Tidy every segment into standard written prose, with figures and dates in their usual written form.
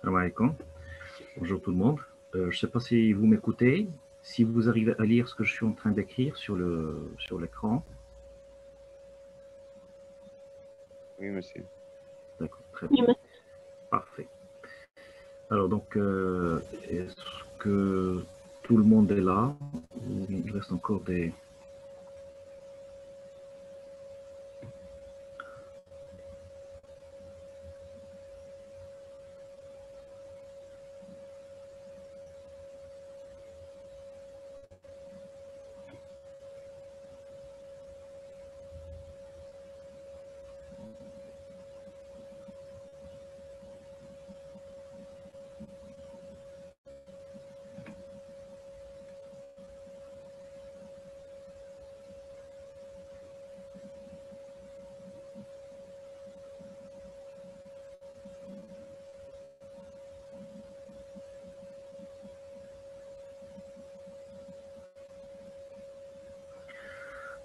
Salam alaikum. Bonjour tout le monde. Je ne sais pas si vous m'écoutez, si vous arrivez à lire ce que je suis en train d'écrire sur l'écran. Oui, monsieur. D'accord, très Oui, bien. Parfait. Alors donc, est-ce que tout le monde est là ou il reste encore des...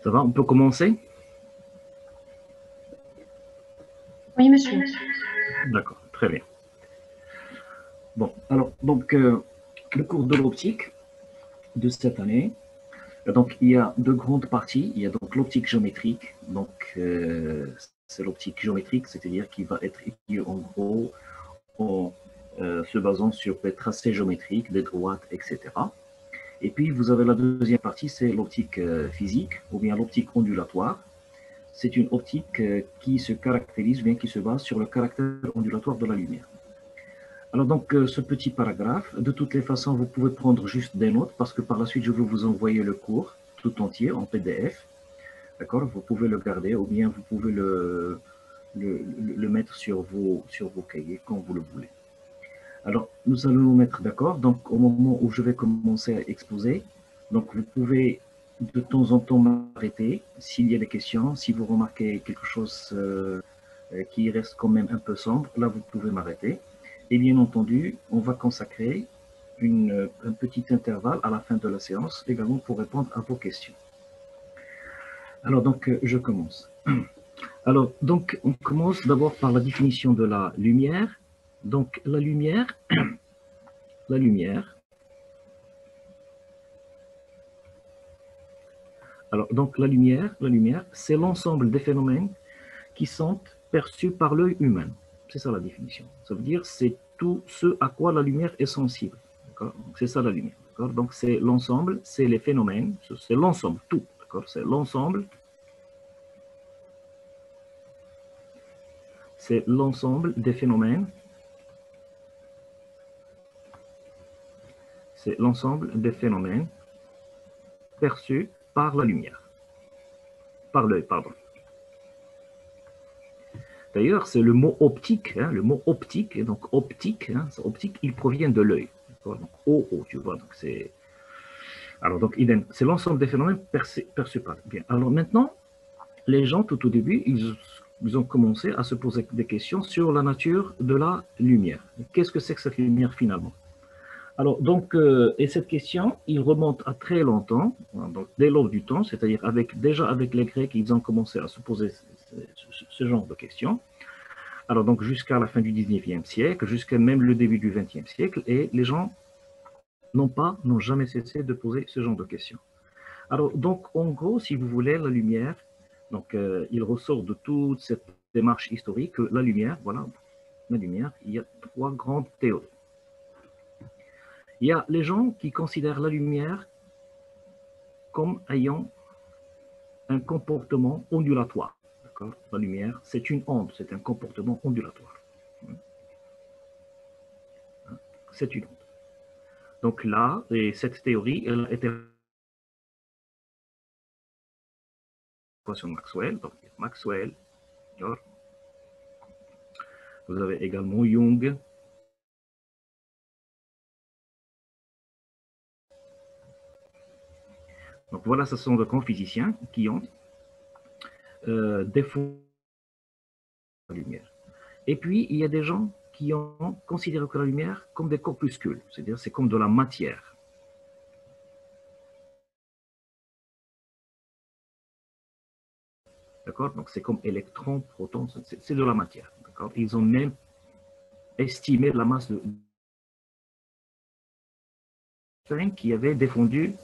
Ça va, on peut commencer? oui, monsieur. D'accord, très bien. Bon, alors, donc, le cours de l'optique de cette année. Donc, il y a deux grandes parties. Il y a donc l'optique géométrique. Donc, c'est l'optique géométrique, c'est-à-dire qui va être étudiée en gros en se basant sur des tracés géométriques, des droites, etc. Et puis, vous avez la deuxième partie, c'est l'optique physique, ou bien l'optique ondulatoire. C'est une optique qui se caractérise, ou bien qui se base sur le caractère ondulatoire de la lumière. Alors donc, ce petit paragraphe, de toutes les façons, vous pouvez prendre juste des notes parce que par la suite, je vais vous envoyer le cours tout entier en PDF. D'accord? Vous pouvez le garder ou bien vous pouvez le mettre sur vos cahiers quand vous le voulez. Alors, nous allons nous mettre d'accord. Donc, au moment où je vais commencer à exposer, donc vous pouvez de temps en temps m'arrêter s'il y a des questions, si vous remarquez quelque chose qui reste quand même un peu sombre, là vous pouvez m'arrêter. Et bien entendu, on va consacrer un petit intervalle à la fin de la séance également pour répondre à vos questions. Alors donc, je commence. Alors donc, on commence d'abord par la définition de la lumière. Donc la lumière, la lumière. Alors donc la lumière, c'est l'ensemble des phénomènes qui sont perçus par l'œil humain. C'est ça la définition. Ça veut dire c'est tout ce à quoi la lumière est sensible. C'est ça la lumière. Donc c'est l'ensemble, c'est les phénomènes, c'est l'ensemble, tout. C'est l'ensemble. C'est l'ensemble des phénomènes. C'est l'ensemble des phénomènes perçus par la lumière. Par l'œil, pardon. D'ailleurs, c'est le mot optique, le mot optique, et donc optique, optique, il provient de l'œil. Donc, tu vois, donc c'est... Alors, donc, idem, c'est l'ensemble des phénomènes perçus par. Bien. Alors maintenant, les gens, tout au début, ils ont commencé à se poser des questions sur la nature de la lumière. Qu'est-ce que c'est que cette lumière finalement? Alors, donc, et cette question, il remonte à très longtemps, donc dès l'aube du temps, c'est-à-dire déjà avec les Grecs, ils ont commencé à se poser ce genre de questions. Alors, donc, jusqu'à la fin du 19e siècle, jusqu'à même le début du 20e siècle, et les gens n'ont jamais cessé de poser ce genre de questions. Alors, donc, en gros, si vous voulez, la lumière, donc, il ressort de toute cette démarche historique que la lumière, voilà, la lumière, il y a trois grandes théories. Il y a les gens qui considèrent la lumière comme ayant un comportement ondulatoire. La lumière, c'est une onde, c'est un comportement ondulatoire. C'est une onde. Donc là, et cette théorie, elle a été l'équation de Maxwell, donc Maxwell, vous avez également Jung. Donc voilà, ce sont de grands physiciens qui ont défendu la lumière. Et puis, il y a des gens qui ont considéré que la lumière comme des corpuscules, c'est-à-dire c'est comme de la matière. D'accord? Donc c'est comme électrons, protons, c'est de la matière. D'accord? Ils ont même estimer la masse de Einstein qui avait défendu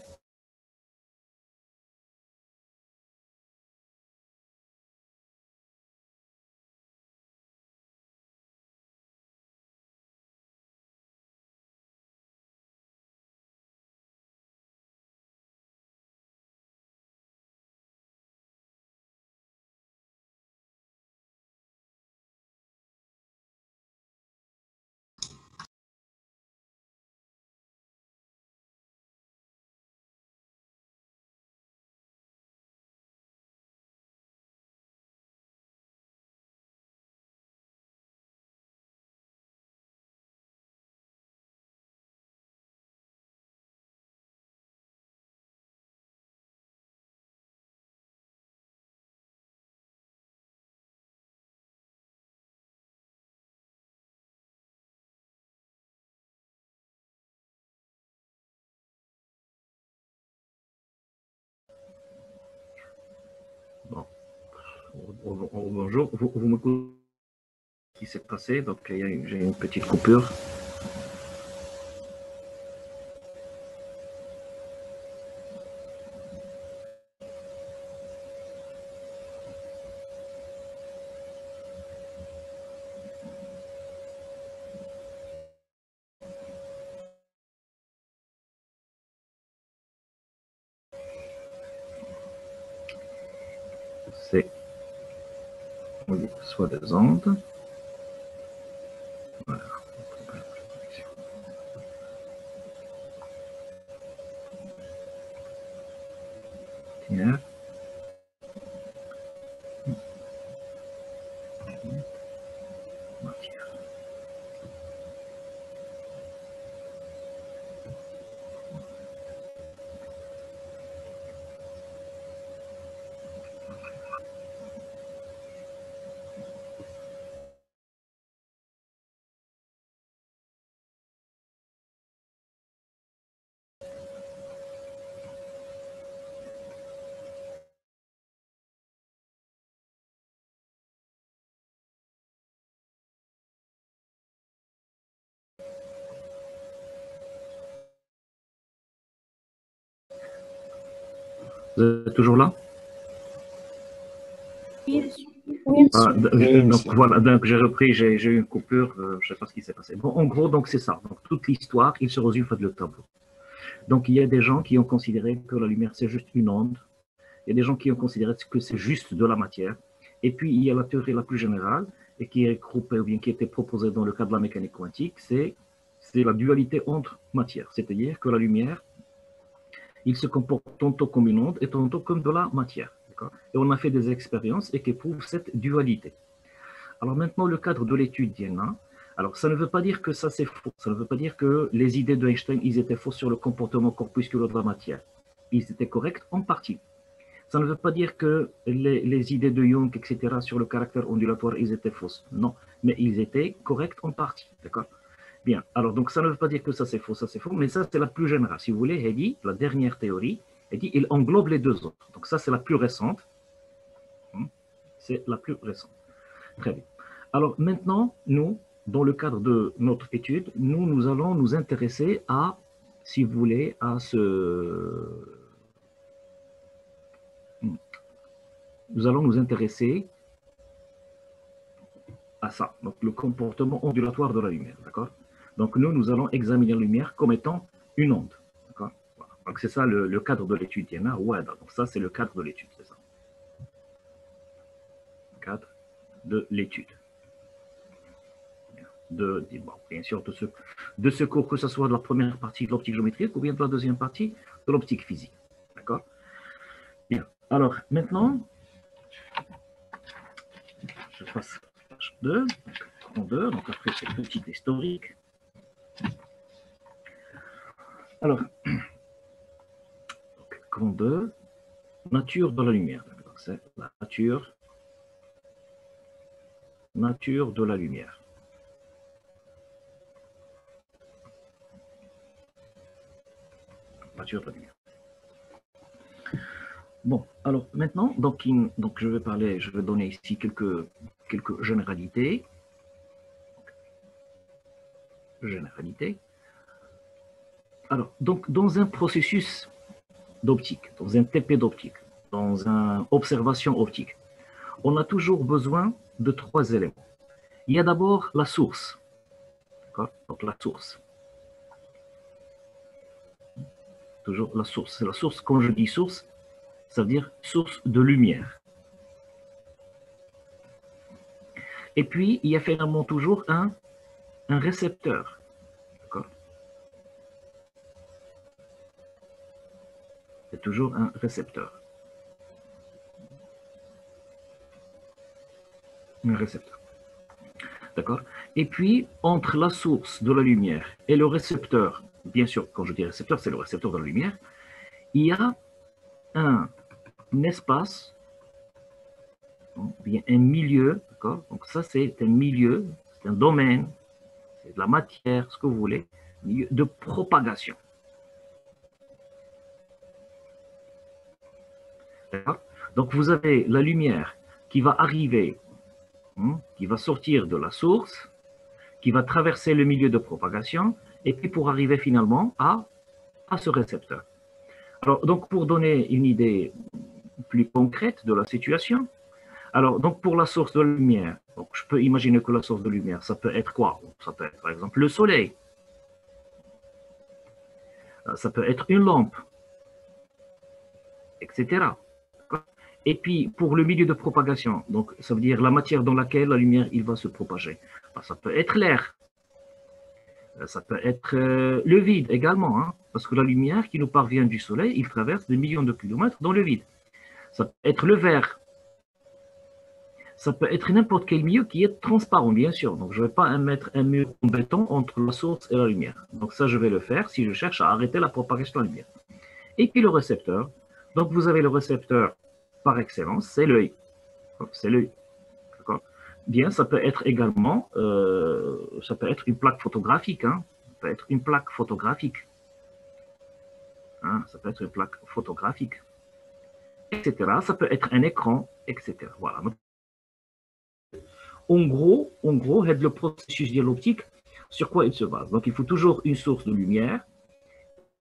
bon, bonjour, vous m'écoutez ce qui s'est passé, donc j'ai une petite coupure. C'est soit des ondes. Voilà. Tiens. Matière. Vous êtes toujours là? Oui, monsieur. Donc voilà, donc j'ai repris, j'ai eu une coupure, je ne sais pas ce qui s'est passé. Bon, en gros, donc c'est ça. Donc toute l'histoire, il se résume dans le tableau. Donc il y a des gens qui ont considéré que la lumière c'est juste une onde. Il y a des gens qui ont considéré que c'est juste de la matière. Et puis il y a la théorie la plus générale et qui est groupée ou bien qui était proposée dans le cadre de la mécanique quantique, c'est la dualité entre matière, c'est-à-dire que la lumière, il se comporte tantôt comme une onde et tantôt comme de la matière. Et on a fait des expériences et qui prouvent cette dualité. Alors maintenant, le cadre de l'étude d'Iéna, alors ça ne veut pas dire que ça c'est faux, ça ne veut pas dire que les idées d'Einstein, ils étaient faux sur le comportement corpusculaire de la matière. Ils étaient corrects en partie. Ça ne veut pas dire que les idées de Jung, etc., sur le caractère ondulatoire, ils étaient fausses. Non, mais ils étaient corrects en partie. D'accord? Bien, alors donc ça ne veut pas dire que ça c'est faux, mais ça c'est la plus générale. Si vous voulez, elle dit, la dernière théorie, elle dit, il englobe les deux autres. Donc ça c'est la plus récente. C'est la plus récente. Très bien. Alors maintenant, nous, dans le cadre de notre étude, nous allons nous intéresser à, si vous voulez, à nous allons nous intéresser à ça, donc le comportement ondulatoire de la lumière, d'accord? Donc nous allons examiner la lumière comme étant une onde, d'accord? Voilà. Donc c'est ça le cadre de l'étude. Il y en a, ouais, donc ça c'est le cadre de l'étude, c'est ça. Le cadre de l'étude. Bon, bien sûr, de ce cours, que ce soit de la première partie de l'optique géométrique ou bien de la deuxième partie de l'optique physique, d'accord? Bien, alors maintenant, je passe page 2, donc, 2, donc après c'est petit historique. Alors, grand 2, nature de la lumière. C'est la nature de la lumière. Nature de la lumière. Bon, alors maintenant, donc je vais donner ici quelques généralités. généralité. Alors, donc, dans un processus d'optique, dans un TP d'optique, dans une observation optique, on a toujours besoin de trois éléments. Il y a d'abord la source. Donc la source. Toujours la source. C'est la source, quand je dis source, ça veut dire source de lumière. Et puis, il y a finalement toujours un récepteur. D'accord? Il y a toujours un récepteur. Un récepteur. D'accord? Et puis, entre la source de la lumière et le récepteur, bien sûr, quand je dis récepteur, c'est le récepteur de la lumière, il y a un espace, bien un milieu, d'accord? Donc ça, c'est un milieu, c'est un domaine, c'est de la matière, ce que vous voulez, milieu de propagation. D'accord? Donc vous avez la lumière qui va arriver, qui va sortir de la source, qui va traverser le milieu de propagation, et puis pour arriver finalement à ce récepteur. Alors, donc, pour donner une idée plus concrète de la situation, alors, donc, pour la source de lumière, donc, je peux imaginer que la source de lumière, ça peut être quoi? Ça peut être, par exemple, le soleil. Ça peut être une lampe, etc. Et puis, pour le milieu de propagation, donc, ça veut dire la matière dans laquelle la lumière il va se propager. Ça peut être l'air. Ça peut être le vide également, hein, parce que la lumière qui nous parvient du soleil, il traverse des millions de kilomètres dans le vide. Ça peut être le verre. Ça peut être n'importe quel milieu qui est transparent, bien sûr. Donc, je ne vais pas mettre un mur en béton entre la source et la lumière. Donc, ça, je vais le faire si je cherche à arrêter la propagation de la lumière. Et puis, le récepteur. Donc, vous avez le récepteur par excellence, c'est l'œil. C'est l'œil. Bien, ça peut être également, ça peut être une plaque photographique. Hein. Ça peut être une plaque photographique. Hein, ça peut être une plaque photographique. Etc. Ça peut être un écran, etc. Voilà. En gros, le processus de l'optique, sur quoi il se base? Donc, il faut toujours une source de lumière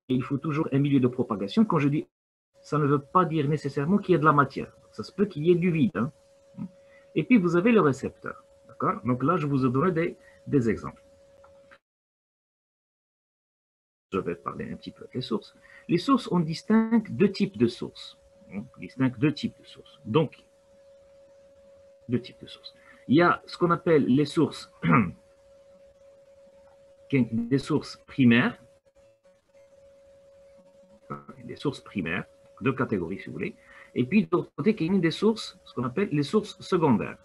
et il faut toujours un milieu de propagation. Quand je dis, ça ne veut pas dire nécessairement qu'il y ait de la matière. Ça se peut qu'il y ait du vide. Hein. Et puis, vous avez le récepteur. D'accord? Donc là, je vous ai donné des exemples. Je vais parler un petit peu des sources. Les sources, on distingue deux types de sources. On distingue deux types de sources. Donc, deux types de sources. Il y a ce qu'on appelle les sources, des sources primaires, deux catégories si vous voulez, et puis de l'autre côté, il y a des sources, ce qu'on appelle les sources secondaires.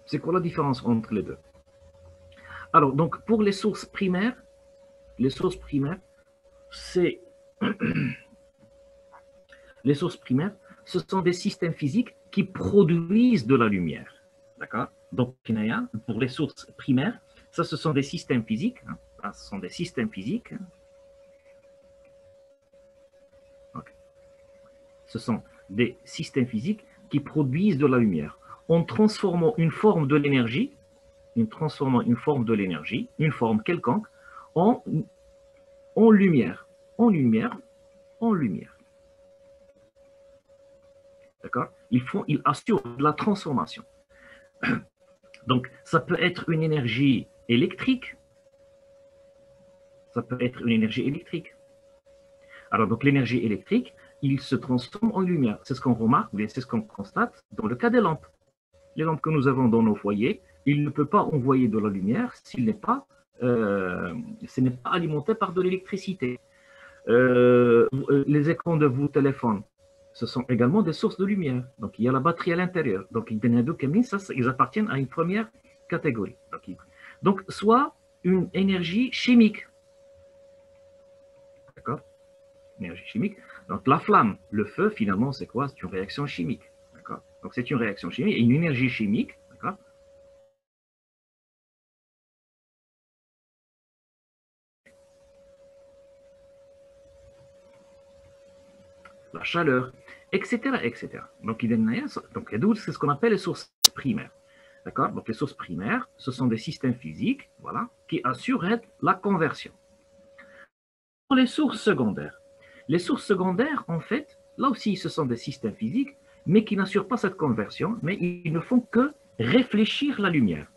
C'est quoi la différence entre les deux? Alors, donc, pour les sources primaires, c'est les sources primaires, ce sont des systèmes physiques qui produisent de la lumière. D'accord? Donc, pour les sources primaires, ça, ce sont des systèmes physiques. Hein, ce sont des systèmes physiques. Okay. Ce sont des systèmes physiques qui produisent de la lumière en transformant une forme de l'énergie, une forme quelconque, en lumière. En lumière. D'accord? Ils assurent la transformation. Donc, ça peut être une énergie électrique. Alors, donc, l'énergie électrique, il se transforme en lumière. C'est ce qu'on remarque, c'est ce qu'on constate dans le cas des lampes. Les lampes que nous avons dans nos foyers, il ne peut pas envoyer de la lumière s'il n'est pas, alimenté par de l'électricité. Les écrans de vos téléphones, ce sont également des sources de lumière. Donc, il y a la batterie à l'intérieur. Donc, ils appartiennent à une première catégorie. Donc, soit une énergie chimique. D'accord? Énergie chimique. Donc, la flamme, le feu, finalement, c'est quoi? C'est une réaction chimique. D'accord? Donc, c'est une réaction chimique et une énergie chimique. D'accord? La chaleur, etc., etc. Donc, c'est ce qu'on appelle les sources primaires. D'accord? Donc les sources primaires, ce sont des systèmes physiques, voilà, qui assurent la conversion. Pour les sources secondaires, en fait, là aussi, ce sont des systèmes physiques, mais qui n'assurent pas cette conversion, mais ils ne font que réfléchir la lumière.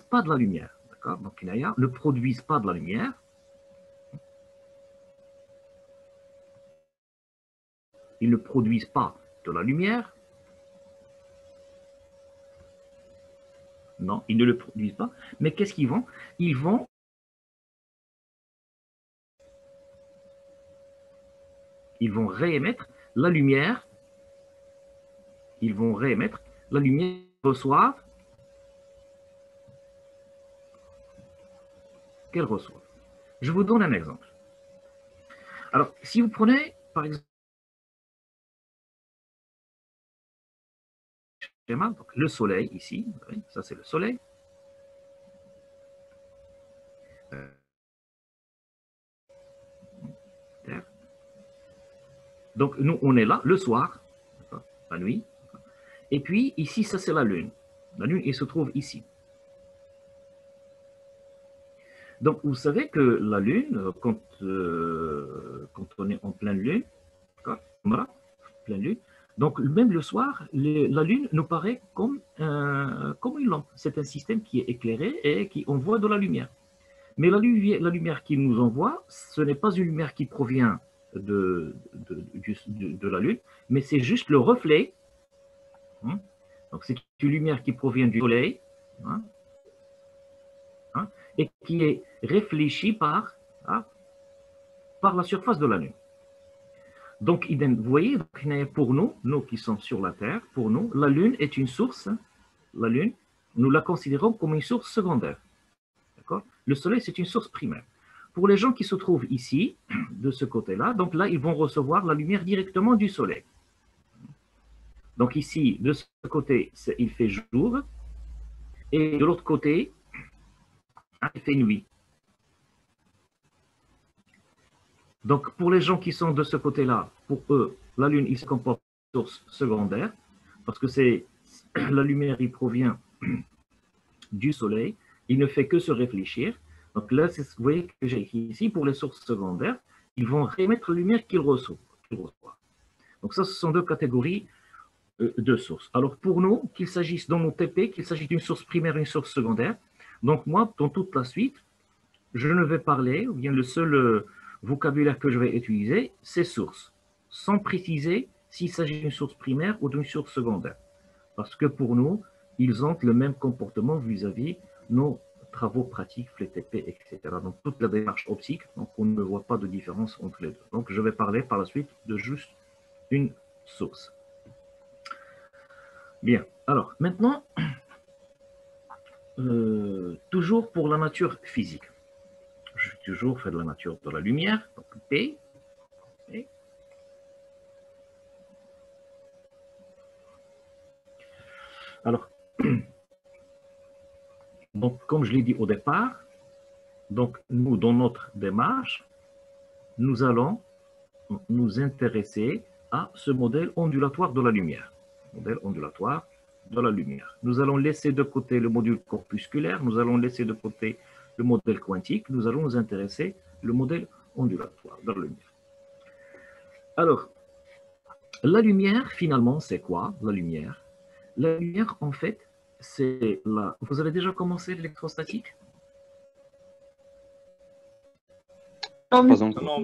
Pas de la lumière, d'accord? Donc il ne produisent pas de la lumière. Ils ne produisent pas de la lumière. Non, ils ne le produisent pas. Mais qu'est-ce qu'ils vont? Ils vont réémettre la lumière. Ils vont réémettre la lumière qu'elles reçoivent. Je vous donne un exemple. Alors, si vous prenez, par exemple, donc le soleil ici, ça c'est le soleil. Donc nous, on est là le soir, la nuit. Et puis ici, ça c'est la lune. La lune, elle se trouve ici. Donc vous savez que la lune, quand on est en pleine lune, voilà, pleine lune, donc même le soir, la lune nous paraît comme une lampe. C'est un système qui est éclairé et qui envoie de la lumière. Mais la lumière qu'il nous envoie, ce n'est pas une lumière qui provient de la Lune, mais c'est juste le reflet. Hein. Donc c'est une lumière qui provient du Soleil, hein, hein, et qui est réfléchie hein, par la surface de la Lune. Donc, vous voyez, pour nous qui sommes sur la Terre, pour nous, la Lune est une source. La Lune, nous la considérons comme une source secondaire. Le Soleil, c'est une source primaire. Pour les gens qui se trouvent ici, de ce côté-là, donc là, ils vont recevoir la lumière directement du Soleil. Donc ici, de ce côté, il fait jour, et de l'autre côté, il fait nuit. Donc pour les gens qui sont de ce côté-là, pour eux, la Lune, il se comporte comme source secondaire, parce que la lumière, il provient du Soleil, il ne fait que se réfléchir. Donc là, vous voyez que j'ai écrit ici, pour les sources secondaires, ils vont réémettre la lumière qu'ils reçoivent. Donc ça, ce sont deux catégories de sources. Alors pour nous, qu'il s'agisse dans nos TP, qu'il s'agisse d'une source primaire et une source secondaire, donc moi, dans toute la suite, je ne vais parler, ou bien le seul vocabulaire que je vais utiliser, c'est source, sans préciser s'il s'agit d'une source primaire ou d'une source secondaire. Parce que pour nous, ils ont le même comportement vis-à-vis nos travaux pratiques, les TP, etc. Donc, toute la démarche optique, donc on ne voit pas de différence entre les deux. Donc, je vais parler par la suite de juste une source. Bien. Alors, maintenant, toujours pour la nature physique. Je vais toujours faire de la nature de la lumière, donc P. P. Alors, donc, comme je l'ai dit au départ, donc nous, dans notre démarche, nous allons nous intéresser à ce modèle ondulatoire de la lumière. Modèle ondulatoire de la lumière. Nous allons laisser de côté le module corpusculaire, nous allons laisser de côté le modèle quantique, nous allons nous intéresser au modèle ondulatoire de la lumière. Alors, la lumière, finalement, c'est quoi, la lumière? La lumière, en fait, c'est la... Vous avez déjà commencé l'électrostatique? Pas encore. Non.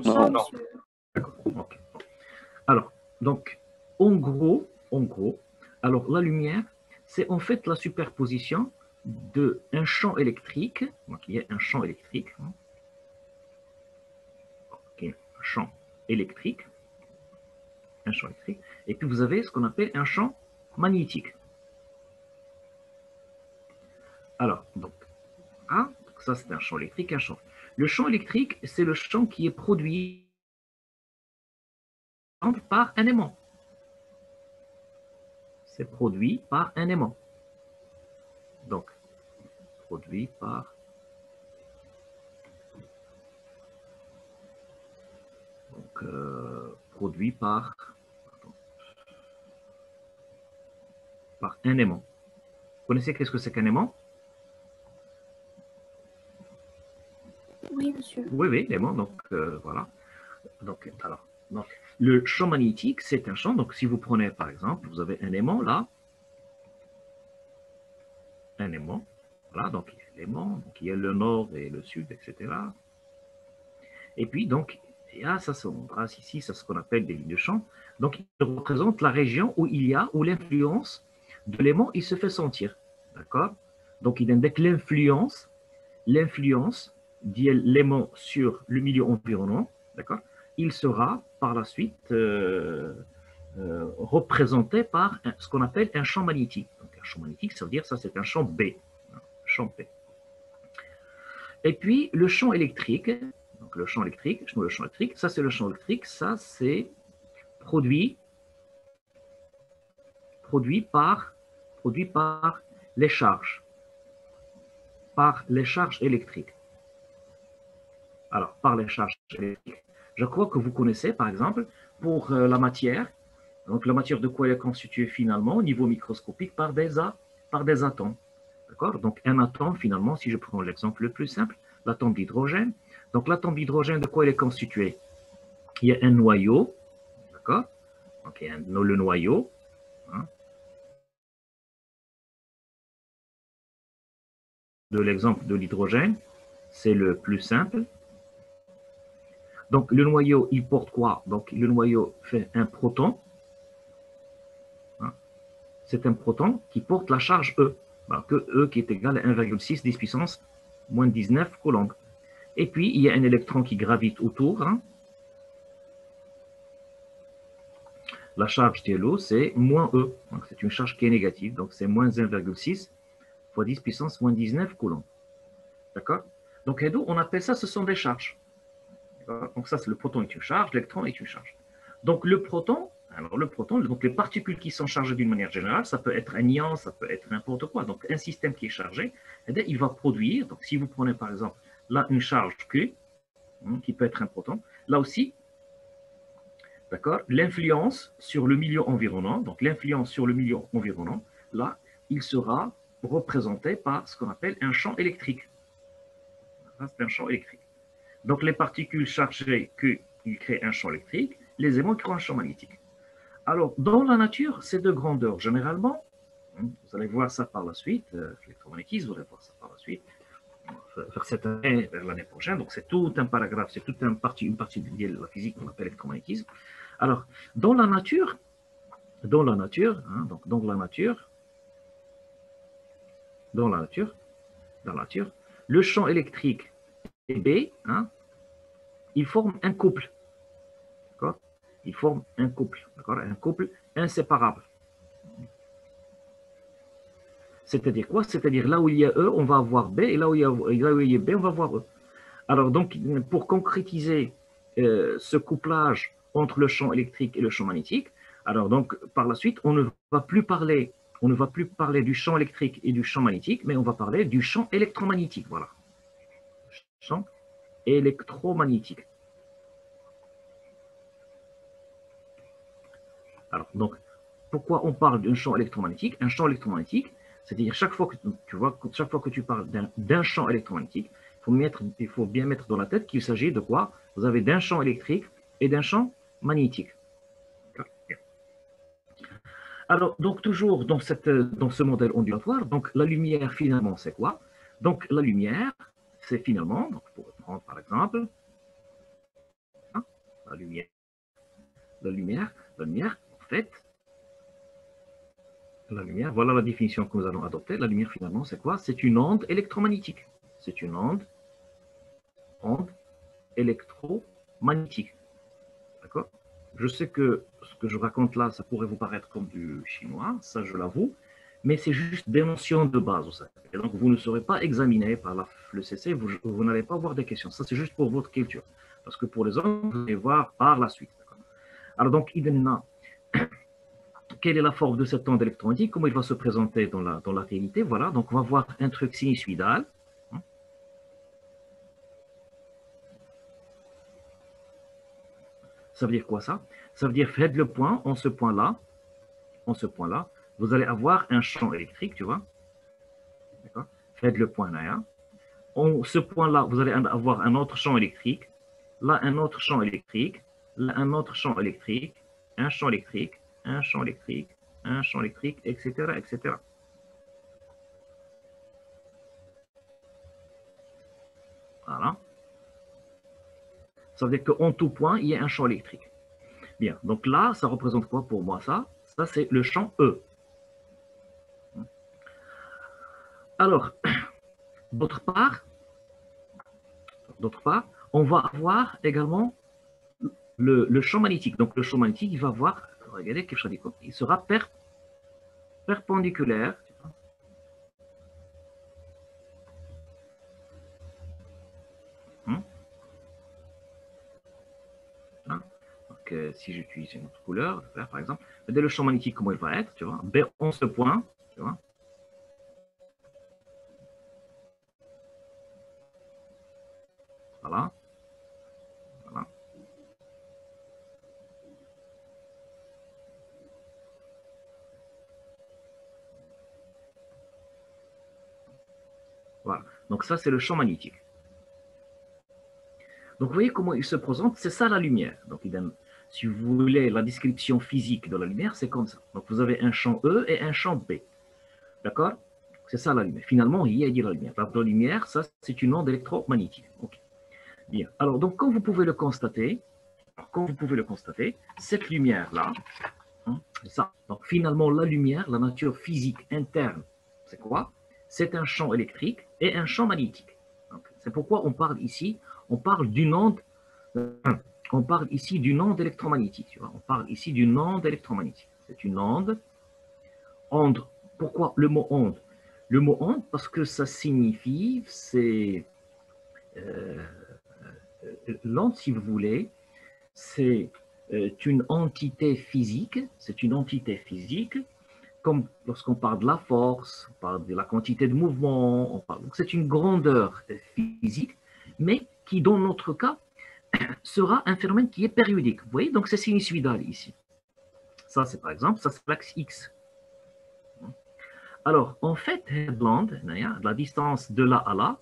D'accord. Okay. Alors, donc, en gros, alors la lumière, c'est en fait la superposition d'un champ électrique. Donc, il y a un champ électrique. Okay, un champ électrique. Un champ électrique. Et puis, vous avez ce qu'on appelle un champ magnétique. Alors, donc, ça c'est un champ électrique, un champ. Le champ électrique, c'est le champ qui est produit par un aimant. C'est produit par un aimant. Donc, produit par... Donc, produit par... par un aimant. Vous connaissez qu'est-ce que c'est qu'un aimant? Oui, monsieur. Oui, oui, l'aimant, donc voilà. Donc, alors, donc, le champ magnétique, c'est un champ. Donc, si vous prenez, par exemple, vous avez un aimant là, un aimant. Voilà, donc il y a l'aimant, donc il y a le nord et le sud, etc. Et puis, donc, il y a ça, on trace ici, c'est ce qu'on appelle des lignes de champ. Donc, il représente la région où il y a, où l'influence de l'aimant, il se fait sentir. D'accord? Donc, il indique l'influence de l'aimant sur le milieu environnant. D'accord? Il sera par la suite représenté par ce qu'on appelle un champ magnétique. Donc, un champ magnétique, ça veut dire ça, c'est un champ B. Champ P. Et puis, le champ électrique, donc le champ électrique, ça c'est le champ électrique, ça c'est produit par les charges, électriques. Alors, par les charges électriques. Je crois que vous connaissez, par exemple, pour la matière, donc la matière de quoi elle est constituée finalement au niveau microscopique par des atomes. D'accord? Donc, un atome, finalement, si je prends l'exemple le plus simple, l'atome d'hydrogène. Donc, l'atome d'hydrogène, de quoi il est constitué? Il y a un noyau, d'accord? Donc, il y a le noyau. Hein, de l'exemple de l'hydrogène, c'est le plus simple. Donc, le noyau, il porte quoi? Donc, le noyau fait un proton. Hein, c'est un proton qui porte la charge E. Ben, que E qui est égal à 1,6 10 puissance moins 19 coulombs. Et puis, il y a un électron qui gravite autour. Hein. La charge de l'eau, c'est moins E. C'est une charge qui est négative. Donc, c'est moins 1,6 fois 10 puissance moins 19 coulombs. D'accord? Donc, on appelle ça, ce sont des charges. Donc, ça, c'est le proton est une charge, l'électron est une charge. Donc, le proton, donc les particules qui sont chargées d'une manière générale, ça peut être un ion, ça peut être n'importe quoi. Donc, un système qui est chargé, il va produire, donc si vous prenez par exemple là une charge Q, qui peut être un proton, là aussi, d'accord, l'influence sur le milieu environnant, donc l'influence sur le milieu environnant, là, il sera représenté par ce qu'on appelle un champ électrique. C'est un champ électrique. Donc, les particules chargées qui créent un champ électrique, les aimants créent un champ magnétique. Alors, dans la nature, c'est de grandeur. Généralement, vous allez voir ça par la suite, l'électromagnétisme, vous allez voir ça par la suite, vers cette année, vers l'année prochaine. Donc, c'est tout un paragraphe, c'est toute une partie de la physique qu'on appelle l'électromagnétisme. Alors, dans la nature, dans la nature, le champ électrique et B, ils forment un couple. D'accord? Ils forment un couple. D'accord? Un couple inséparable. C'est-à-dire quoi? C'est-à-dire là où il y a E, on va avoir B, et là où il y a B, on va avoir E. Alors, donc, pour concrétiser ce couplage entre le champ électrique et le champ magnétique, alors donc, par la suite, on ne va plus parler du champ électrique et du champ magnétique, mais on va parler du champ électromagnétique. Voilà. Champ électromagnétique. Alors, donc, pourquoi on parle d'un champ électromagnétique? Un champ électromagnétique, c'est-à-dire chaque fois que tu parles d'un champ électromagnétique, il faut bien mettre dans la tête qu'il s'agit de quoi? Vous avez d'un champ électrique et d'un champ magnétique. Alors, donc toujours dans ce modèle ondulatoire, donc la lumière finalement c'est quoi? Donc la lumière, c'est finalement, donc pour prendre par exemple, la lumière, en fait, la lumière, voilà la définition que nous allons adopter. La lumière finalement c'est quoi? C'est une onde électromagnétique. C'est une onde électromagnétique. D'accord? Je sais que ce que je raconte là, ça pourrait vous paraître comme du chinois, ça je l'avoue, mais c'est juste des notions de base. Et donc vous ne serez pas examiné par le CC, vous n'allez pas avoir des questions. Ça c'est juste pour votre culture. Parce que pour les autres, vous allez voir par la suite. Alors donc, quelle est la forme de cette onde électromagnétique? Comment il va se présenter dans la réalité? Voilà, donc on va voir un truc sinusoïdal. Ça veut dire quoi ça? Ça veut dire faites le point en ce point-là, vous allez avoir un champ électrique, tu vois. D'accord? Faites le point là. Ce point-là, vous allez avoir un autre champ électrique. Là, un autre champ électrique. Là, un autre champ électrique. Un champ électrique. Un champ électrique. Un champ électrique, etc., etc. Voilà. Ça veut dire qu'en tout point, il y a un champ électrique. Bien, donc là, ça représente quoi pour moi ça? Ça, c'est le champ E. Alors, d'autre part, on va avoir également le champ magnétique. Donc, le champ magnétique, il va avoir, regardez, il sera perpendiculaire. Donc, si j'utilise une autre couleur, le vert par exemple, regardez le champ magnétique, comment il va être, tu vois, B11 points, tu vois. Voilà. Voilà. Voilà. Donc ça, c'est le champ magnétique. Donc vous voyez comment il se présente, c'est ça la lumière. Donc si vous voulez la description physique de la lumière, c'est comme ça. Donc vous avez un champ E et un champ B. D'accord? C'est ça la lumière. Finalement, il y a dit la lumière. La lumière, ça, c'est une onde électromagnétique. Okay. Bien. Alors, donc, comme vous pouvez le constater, cette lumière-là, ça. Donc, finalement, la lumière, la nature physique interne, c'est quoi? C'est un champ électrique et un champ magnétique. C'est pourquoi on parle ici, on parle d'une onde, on parle ici d'une onde électromagnétique. Tu vois? On parle ici d'une onde électromagnétique. C'est une onde. Pourquoi le mot onde? Le mot onde, parce que ça signifie, c'est l'onde, si vous voulez, c'est une entité physique, comme lorsqu'on parle de la force, on parle de la quantité de mouvement, donc c'est une grandeur physique, mais qui, dans notre cas, sera un phénomène qui est périodique. Vous voyez, donc c'est sinusoïdal ici. Ça, c'est par exemple, ça c'est l'axe X. Alors, en fait, l'onde, la distance de là à là,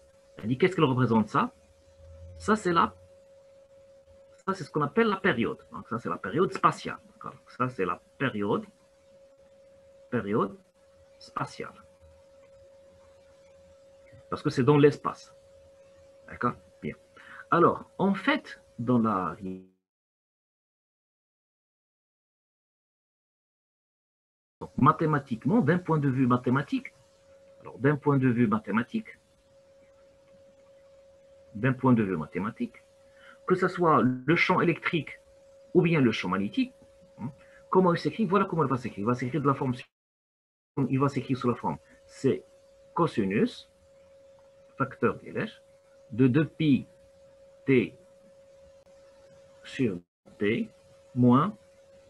qu'est-ce qu'elle représente ça? Ça, c'est ce qu'on appelle la période. Donc, ça, c'est la période spatiale. Ça, c'est la période spatiale. Parce que c'est dans l'espace. D'accord? Bien. Alors, en fait, dans la donc, mathématiquement, d'un point de vue mathématique, que ce soit le champ électrique ou bien le champ magnétique, comment il s'écrit? Voilà comment il va s'écrire. Il va s'écrire de la forme, il va s'écrire sous la forme, c'est cosinus, facteur d'Elèche, de 2pi t sur t moins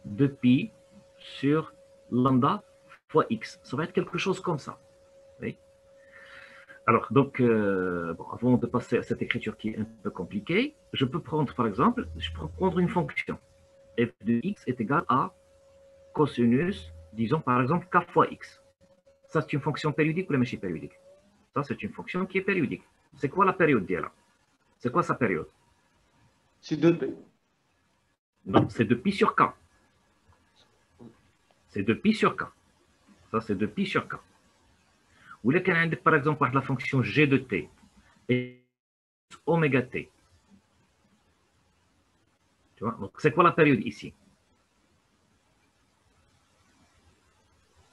2pi sur lambda fois x. Ça va être quelque chose comme ça. Oui. Alors, donc, bon, avant de passer à cette écriture qui est un peu compliquée, je peux prendre, par exemple, une fonction. F de x est égal à cosinus, disons, par exemple, k fois x. Ça, c'est une fonction périodique ou la machine périodique? Ça, c'est une fonction qui est périodique. C'est quoi la période d'elle? C'est quoi sa période? C'est 2p. Non, c'est de pi sur k. C'est de pi sur k. Ça, c'est de pi sur k. Ou là, par exemple, la fonction g de t et oméga t. Tu vois? Donc, c'est quoi la période ici?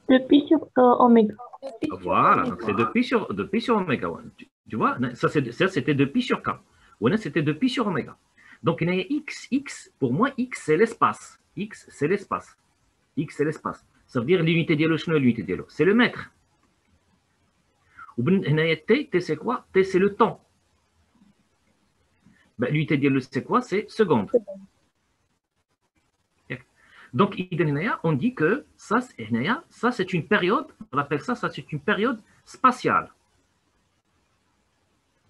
De pi sur oméga. Voilà, donc c'est de pi sur oméga. Tu vois? Ça, c'était de pi sur k. Ou là, c'était de pi sur oméga. Donc, il y a x, pour moi, x, c'est l'espace. X, c'est l'espace. X, c'est l'espace. Ça veut dire l'unité d'Elo, l'unité d'Elo. C'est le mètre. Ou bien, t, c'est quoi? T, c'est le temps. Ben, l'unité d'Elo, c'est quoi? C'est seconde. Donc, on dit que ça, c'est une période, on appelle ça, c'est une période spatiale.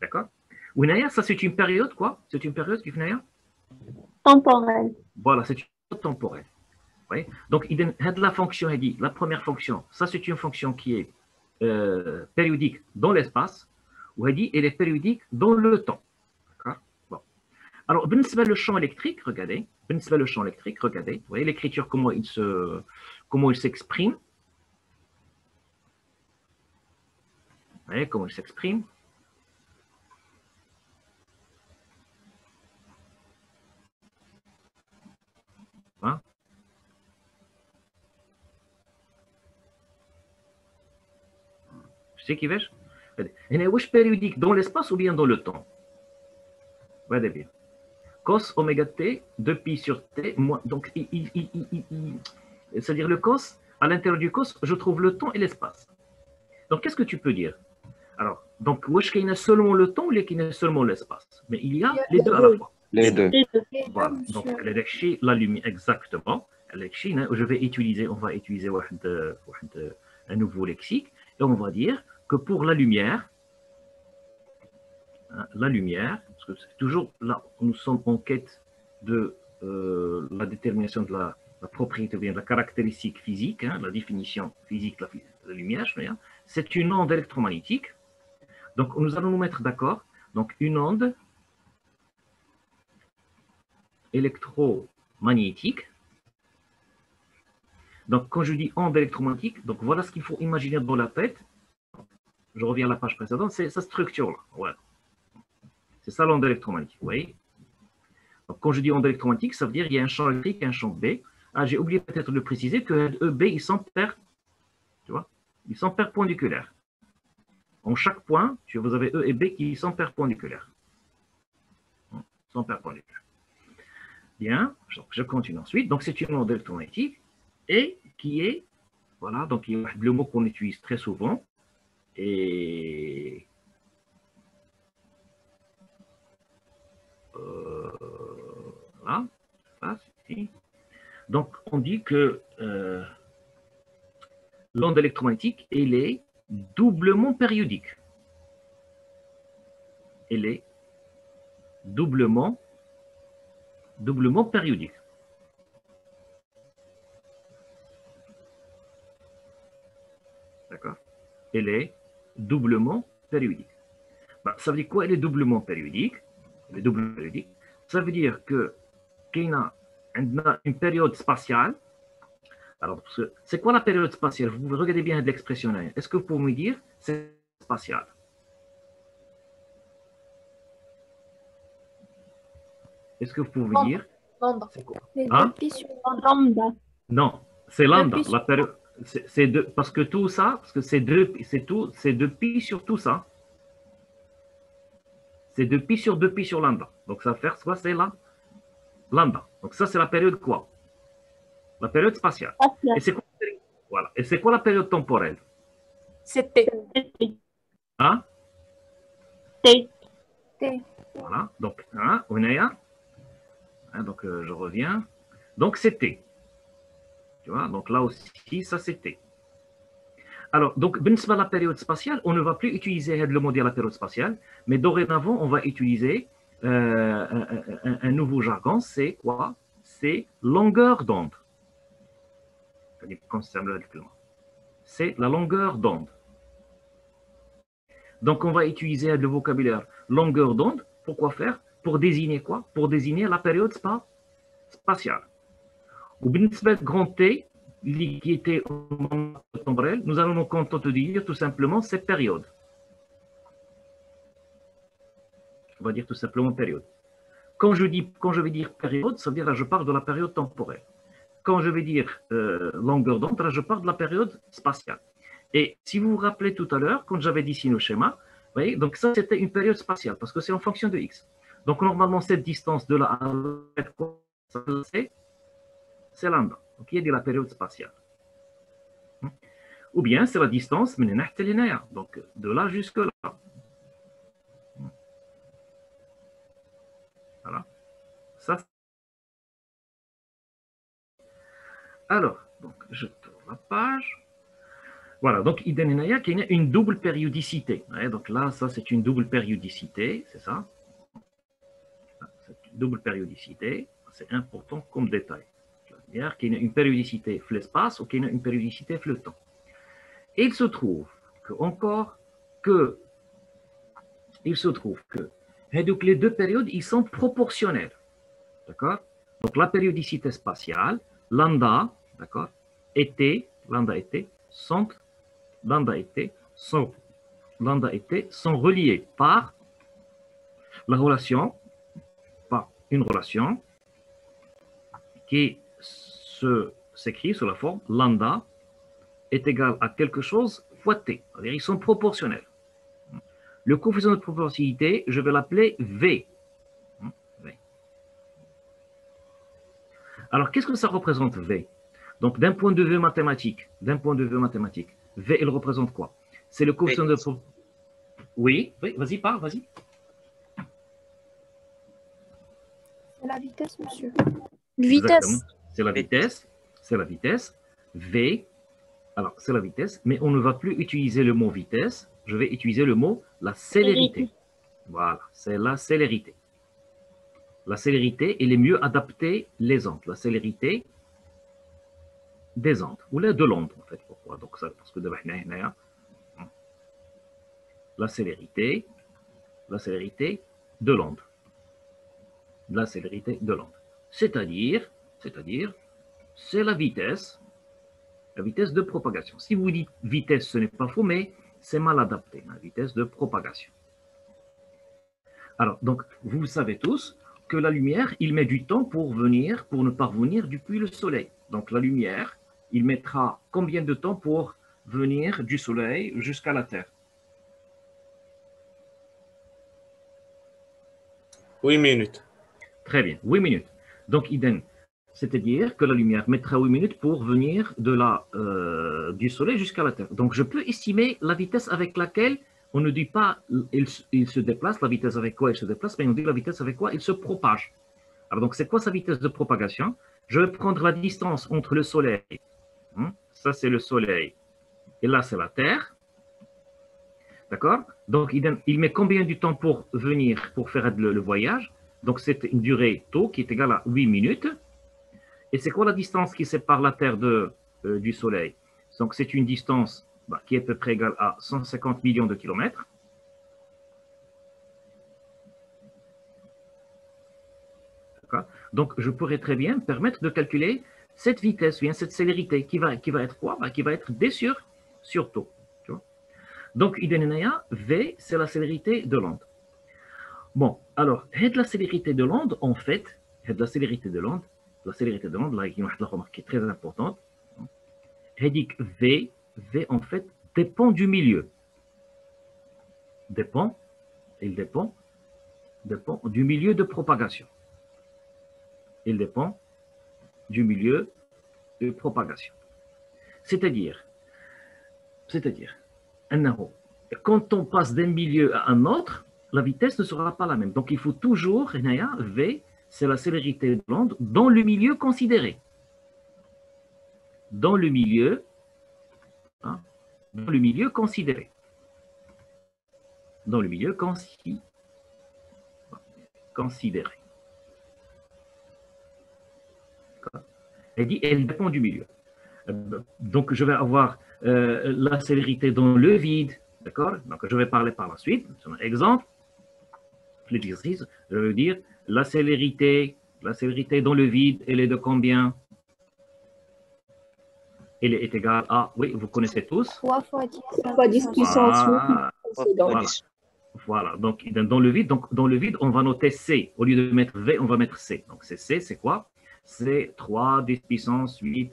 D'accord? Ou ça, c'est une période, quoi? C'est une période qui temporelle. Voilà, c'est une période temporelle. voyez. Donc, la fonction, la première fonction, ça c'est une fonction qui est périodique dans l'espace, ou elle est périodique dans le temps. Bon. Alors, le champ électrique, regardez, vous voyez l'écriture, comment il s'exprime. Vous voyez comment il s'exprime. Hein? Tu sais qui vais-je? Est-ce périodique dans l'espace ou bien dans le temps? Regardez bien. Cos oméga t, 2pi sur t, moins. Donc, c'est-à-dire le cos, à l'intérieur du cos, je trouve le temps et l'espace. Donc, qu'est-ce que tu peux dire? Alors, donc, est-ce qu'il y a seulement le temps ou qu'il y a seulement l'espace? Mais il y a les deux à la fois. Les deux. Voilà. Donc, la lumière, exactement. Je vais utiliser, on va utiliser un nouveau lexique, et on va dire que pour la lumière, parce que c'est toujours là, nous sommes en quête de la détermination de la propriété, ou bien de la caractéristique physique, la définition physique de la lumière, c'est une onde électromagnétique. Donc, nous allons nous mettre d'accord. Donc, une onde électromagnétique. Donc, quand je dis onde électromagnétique, donc voilà ce qu'il faut imaginer dans la tête. Je reviens à la page précédente, c'est sa structure-là. Voilà. C'est ça l'onde électromagnétique, vous voyez. Donc, quand je dis onde électromagnétique, ça veut dire qu'il y a un champ électrique et un champ B. Ah, j'ai oublié peut-être de le préciser que E, B, ils sont perpendiculaires. En chaque point, vous avez E et B qui sont perpendiculaires. Ils sont perpendiculaires. Bien, donc je continue ensuite. Donc, c'est une onde électromagnétique et qui est, voilà, donc il y a le mot qu'on utilise très souvent. Et voilà, donc on dit que l'onde électromagnétique, elle est doublement périodique. Elle est doublement périodique. D'accord? Elle est doublement périodique. Ben, ça veut dire quoi? Elle est doublement périodique. Elle est doublement périodique. Ça veut dire que qu'il y a une période spatiale. Alors, c'est quoi la période spatiale? Vous regardez bien l'expression. Est-ce que vous pouvez me dire c'est spatial? Est-ce que vous pouvez me dire? Lambda. Hein? Lambda. Non, c'est lambda. Depuis La période, c'est deux, parce que tout ça, parce que c'est deux pi sur tout ça. C'est 2pi sur lambda. Donc ça va faire quoi? C'est là lambda. Donc ça, c'est la période quoi? La période spatiale. Et c'est quoi, voilà. Et c'est quoi la période temporelle? C'était. Hein? T. Voilà. Donc, on est là. Donc, je reviens. Donc, c'est T. Tu vois? Donc là aussi, ça c'est T. Alors, donc, à la période spatiale, on ne va plus utiliser le mot de la période spatiale, mais dorénavant, on va utiliser un nouveau jargon, c'est quoi? C'est longueur d'onde. C'est la longueur d'onde. Donc, on va utiliser le vocabulaire longueur d'onde. Pourquoi faire? Pour désigner quoi? Pour désigner la période spatiale. Ou bien, grand T, qui était au moment temporel, nous allons nous contenter de dire tout simplement cette période. On va dire tout simplement période. Quand je vais dire période, ça veut dire là, je parle de la période temporelle. Quand je vais dire longueur d'onde, là, je parle de la période spatiale. Et si vous vous rappelez tout à l'heure, quand j'avais dessiné le schéma, vous voyez, donc ça, c'était une période spatiale, parce que c'est en fonction de x. Donc, normalement, cette distance de là à là, c'est lambda. Donc, il y a de la période spatiale. Ou bien, c'est la distance, donc de là jusque là. Voilà. Ça. Alors, donc, je tourne la page. Voilà, donc il y a une double périodicité. Ouais, donc là, ça, c'est une double périodicité, c'est ça. C'est une double périodicité. C'est important comme détail. C'est-à-dire qu'il y a une périodicité dans l'espace ou qu'il y a une périodicité dans le temps. Et il se trouve que donc les deux périodes, ils sont proportionnels. D'accord? Donc la périodicité spatiale, lambda, d'accord, lambda été, sont reliés par une relation qui s'écrit sous la forme lambda est égal à quelque chose fois t. C'est-à-dire ils sont proportionnels. Le coefficient de proportionnalité, je vais l'appeler V. Alors, qu'est-ce que ça représente V? Donc, d'un point de vue mathématique, V, il représente quoi? C'est le coefficient de... Oui, vas-y, parle, vas-y. C'est la vitesse, monsieur. Vitesse. C'est la vitesse. V, alors c'est la vitesse, mais on ne va plus utiliser le mot vitesse. Je vais utiliser le mot la célérité. Voilà, c'est la célérité. La célérité, elle est mieux adaptée les ondes. La célérité des ondes, ou de l'onde, en fait. Pourquoi? Donc, ça, parce que de la célérité de l'onde. La célérité de l'onde. C'est-à-dire, c'est la vitesse de propagation. Si vous dites vitesse, ce n'est pas faux, mais c'est mal adapté, la vitesse de propagation. Alors, donc, vous savez tous que la lumière, il met du temps pour ne parvenir depuis le soleil. Donc, la lumière, il mettra combien de temps pour venir du soleil jusqu'à la Terre? 8 minutes. Très bien, 8 minutes. Donc, idem. C'est-à-dire que la lumière mettra 8 minutes pour venir du soleil jusqu'à la Terre. Donc, je peux estimer la vitesse avec laquelle on ne dit pas il se déplace, la vitesse avec quoi il se déplace, mais on dit la vitesse avec quoi il se propage. Alors, donc, c'est quoi sa vitesse de propagation? Je vais prendre la distance entre le soleil. Ça, c'est le soleil. Et là, c'est la Terre. D'accord? Donc, il met combien de temps pour venir, pour faire le voyage? Donc, c'est une durée tau qui est égale à 8 minutes. Et c'est quoi la distance qui sépare la Terre du Soleil? Donc, c'est une distance qui est à peu près égale à 150 millions de kilomètres. Donc, je pourrais très bien me permettre de calculer cette vitesse, bien cette célérité, qui va être quoi? Qui va être d sur tau. Donc, V, c'est la célérité de l'onde. Bon, alors, la célérité de l'onde, en fait, la célérité de l'onde, là, il y a une remarque qui est très importante. V, en fait, dépend du milieu. Il dépend du milieu de propagation. Il dépend du milieu de propagation. C'est-à-dire, quand on passe d'un milieu à un autre, la vitesse ne sera pas la même. Donc, il faut toujours, V, c'est la célérité de l'onde dans le milieu considéré. Dans le milieu considéré. Dans le milieu considéré. Elle dépend du milieu. Donc, je vais avoir la célérité dans le vide. D'accord? Donc, je vais parler par la suite. Exemple, l'exercice, je veux dire la célérité dans le vide, elle est de combien? Elle est égale à, oui, vous connaissez tous. 3 fois 10 puissance 8. Voilà. Donc, dans le vide, on va noter C. Au lieu de mettre V, on va mettre C. Donc, c'est C, c'est quoi? C'est 3, 10 puissance 8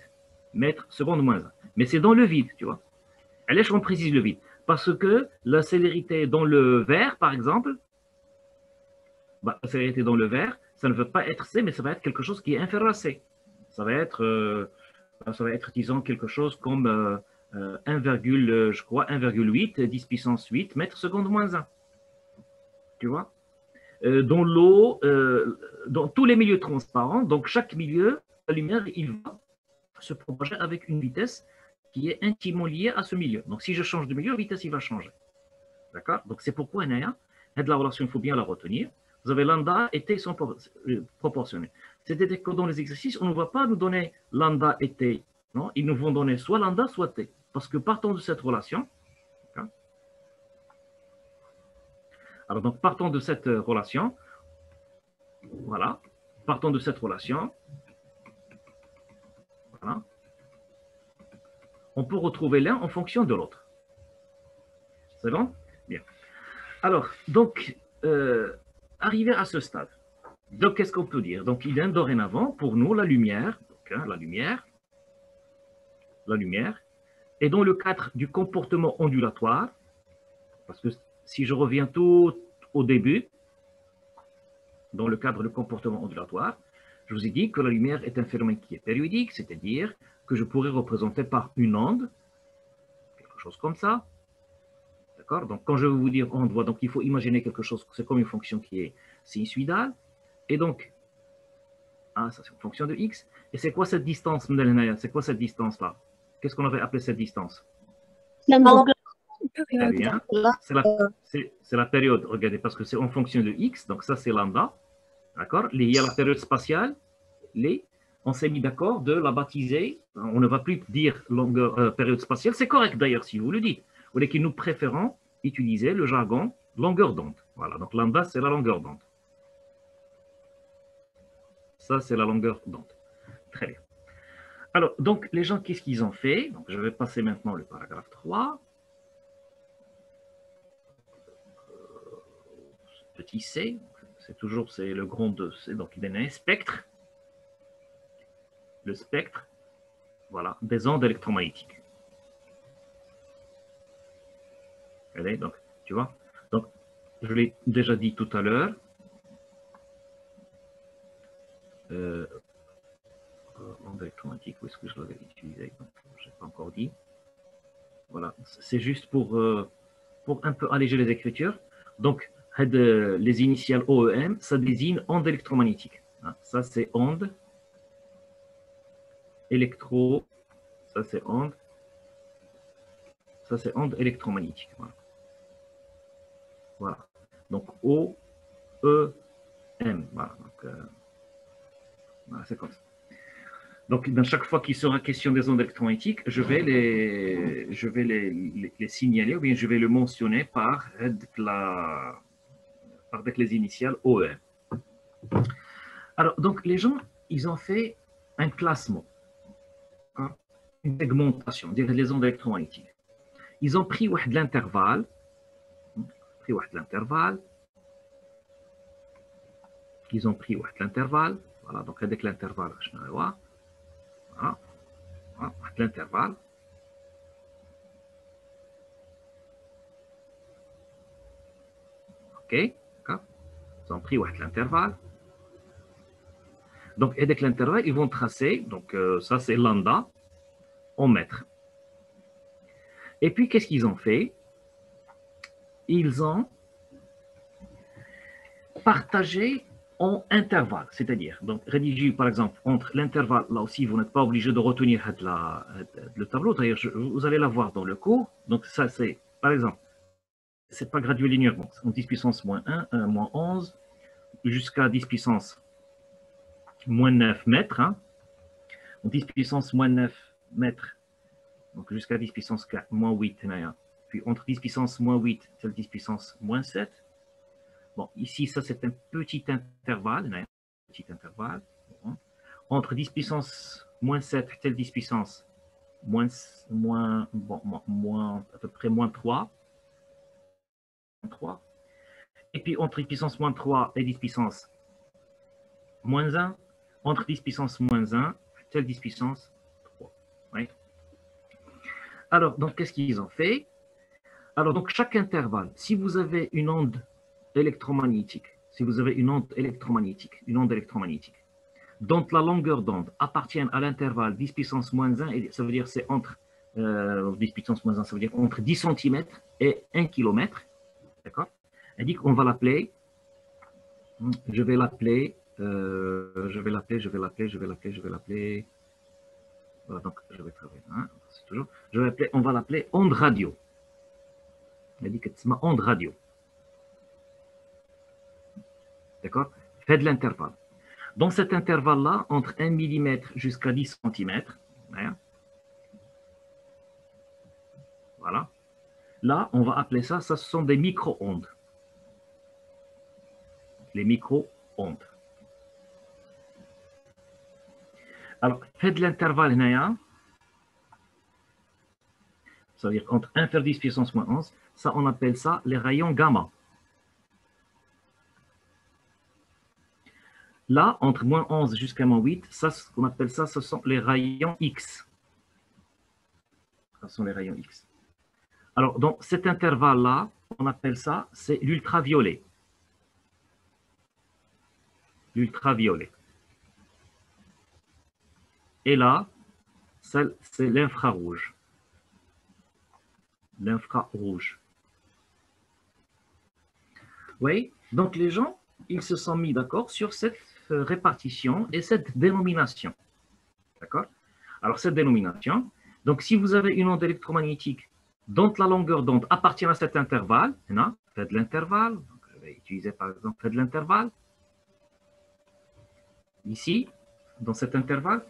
mètres seconde moins 1. Mais c'est dans le vide, tu vois. Allez, on précise le vide. Parce que la célérité dans le verre, par exemple, la célérité dans le verre, ça ne veut pas être C, mais ça va être quelque chose qui est inférieur à C. Ça va être, disons, quelque chose comme 1,8, 10 puissance 8 mètres seconde moins 1. Tu vois? Dans l'eau, dans tous les milieux transparents, donc chaque milieu, la lumière, il va se propager avec une vitesse qui est intimement liée à ce milieu. Donc, si je change de milieu, la vitesse, il va changer. D'accord? Donc, c'est pourquoi, Naya, la relation, il faut bien la retenir. vous avez lambda et t sont proportionnés. C'est-à-dire que dans les exercices, on ne va pas nous donner lambda et t. Non, ils nous vont donner soit lambda, soit t. Parce que partant de cette relation, alors donc partant de cette relation, voilà, partant de cette relation, voilà, on peut retrouver l'un en fonction de l'autre. C'est bon? Bien. Alors, donc, arrivé à ce stade, donc qu'est-ce qu'on peut dire? Donc, il y a dorénavant, pour nous, la lumière, donc, hein, la lumière, et dans le cadre du comportement ondulatoire, parce que si je reviens tout au début, dans le cadre du comportement ondulatoire, je vous ai dit que la lumière est un phénomène qui est périodique, c'est-à-dire que je pourrais représenter par une onde, quelque chose comme ça. D'accord? Donc, quand je vais vous dire onde, donc il faut imaginer quelque chose, c'est comme une fonction qui est sinusoïdale. Et donc, ça c'est une fonction de x. Et c'est quoi cette distance, c'est quoi cette distance-là? Qu'est-ce qu'on avait appelé cette distance? La longueur. Très bien. C'est la période, regardez, parce que c'est en fonction de x, donc ça c'est lambda. D'accord? Il y a la période spatiale, on s'est mis d'accord de la baptiser, on ne va plus dire longueur, période spatiale, c'est correct d'ailleurs si vous le dites. Vous voulez que nous préférons utiliser le jargon longueur d'onde. Voilà, donc lambda c'est la longueur d'onde. Ça c'est la longueur d'onde. Très bien. Alors, donc les gens, qu'est-ce qu'ils ont fait? Donc, je vais passer maintenant le paragraphe 3. Petit c, c'est toujours le grand 2c, donc il y a un spectre. Le spectre, voilà, des ondes électromagnétiques. Allez, donc, tu vois, donc, je l'ai déjà dit tout à l'heure. Ondes électromagnétiques, où est-ce que je l'avais utilisé? Je n'ai pas encore dit. Voilà, c'est juste pour un peu alléger les écritures. Donc, les initiales OEM, ça désigne onde électromagnétique. Ça, c'est onde électro, ça c'est onde électromagnétique. Voilà. Voilà. Donc O, E, M. Voilà. Donc, voilà, c'est comme ça. Donc, dans chaque fois qu'il sera question des ondes électromagnétiques, je vais les signaler ou bien je vais le mentionner par les initiales OEM. Alors, donc, les gens, ils ont fait un classement, une segmentation, les ondes électromagnétiques. Ils ont pris l'intervalle, voilà, donc avec l'intervalle, voilà, l'intervalle. OK, d'accord. Ils ont pris l'intervalle. Donc, avec l'intervalle, ils vont tracer, donc ça c'est lambda en mètres. Et puis, qu'est-ce qu'ils ont fait? Ils ont partagé en intervalles, c'est-à-dire, donc rédiger par exemple entre l'intervalle, là aussi vous n'êtes pas obligé de retenir le tableau, d'ailleurs vous allez la voir dans le cours, donc ça c'est, par exemple, c'est pas gradué linéairement, en 10 puissance moins 1, moins 11, jusqu'à 10 puissance moins 9 mètres, en 10 puissance moins 9 mètres, donc jusqu'à 10 puissance 4, moins 8, puis entre 10 puissance moins 8 et 10 puissance moins 7. Bon, ici, ça, c'est un petit intervalle. Entre 10 puissance moins 7 et 10 puissance moins, à peu près moins 3. Et puis, entre 10 puissance moins 3 et 10 puissance moins 1, entre 10 puissance moins 1 et 10 puissance 3. Oui. Alors, donc, qu'est-ce qu'ils ont fait? Alors, donc, chaque intervalle, si vous avez une onde électromagnétique, dont la longueur d'onde appartient à l'intervalle 10 puissance moins 1, et ça veut dire c'est entre 10 puissance moins 1, ça veut dire entre 10 cm et 1 km, d'accord? Elle dit qu'on va l'appeler, je vais l'appeler, voilà, donc je vais travailler, on va l'appeler onde radio. Elle dit que c'est ma onde radio. D'accord? Fait de l'intervalle. Dans cet intervalle-là, entre 1 mm jusqu'à 10 cm, voilà. Là, on va appeler ça, ce sont des micro-ondes. Les micro-ondes. Alors, fait de l'intervalle, ça veut dire entre 1 faire 10 puissance moins 11, ça, on appelle ça les rayons gamma. Là, entre moins 11 jusqu'à moins 8, ça, ce qu'on appelle ça, ce sont les rayons X. Ce sont les rayons X. Alors, dans cet intervalle-là, on appelle ça, c'est l'ultraviolet. L'ultraviolet. Et là, c'est l'infrarouge. L'infrarouge. Oui, donc les gens, ils se sont mis d'accord sur cette répartition et cette dénomination. D'accord? Alors, cette dénomination, donc si vous avez une onde électromagnétique dont la longueur d'onde appartient à cet intervalle, fait de l'intervalle, je vais utiliser par exemple fait de l'intervalle, ici, dans cet intervalle,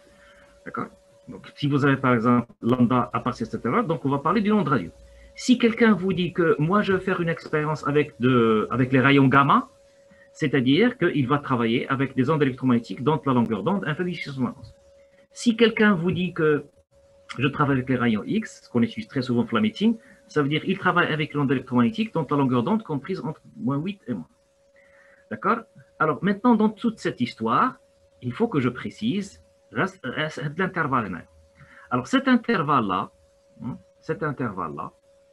d'accord? Donc, si vous avez par exemple lambda à partir de cet intervalle, donc on va parler d'une onde radio. Si quelqu'un vous dit que moi je vais faire une expérience avec les rayons gamma, c'est-à-dire qu'il va travailler avec des ondes électromagnétiques dont la longueur d'onde inférieure à 10. Si quelqu'un vous dit que je travaille avec les rayons X, ce qu'on utilise très souvent pour la médecine, ça veut dire qu'il travaille avec l'onde électromagnétique dont la longueur d'onde comprise entre moins 8 et moins. D'accord? Alors maintenant, dans toute cette histoire, il faut que je précise reste de l'intervalle. Alors cet intervalle-là,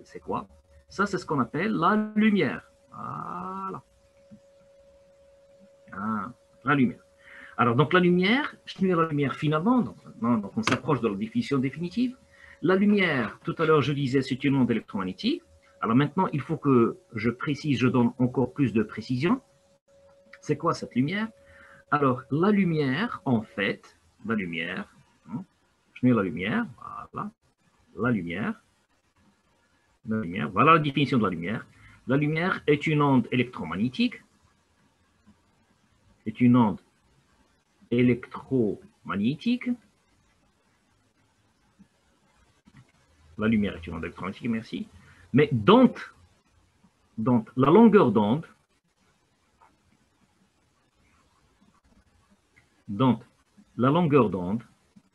c'est quoi? Ça, c'est ce qu'on appelle la lumière. Voilà. La lumière. Alors, donc la lumière, finalement, donc on s'approche de la définition définitive. La lumière, tout à l'heure, je disais, c'est une onde électromagnétique. Alors maintenant, il faut que je précise, je donne encore plus de précision. C'est quoi cette lumière? Alors, la lumière, en fait, la lumière, voilà, la lumière, voilà la définition de la lumière. La lumière est une onde électromagnétique, est une onde électromagnétique. La lumière est une onde électromagnétique, merci. Mais dont la longueur d'onde,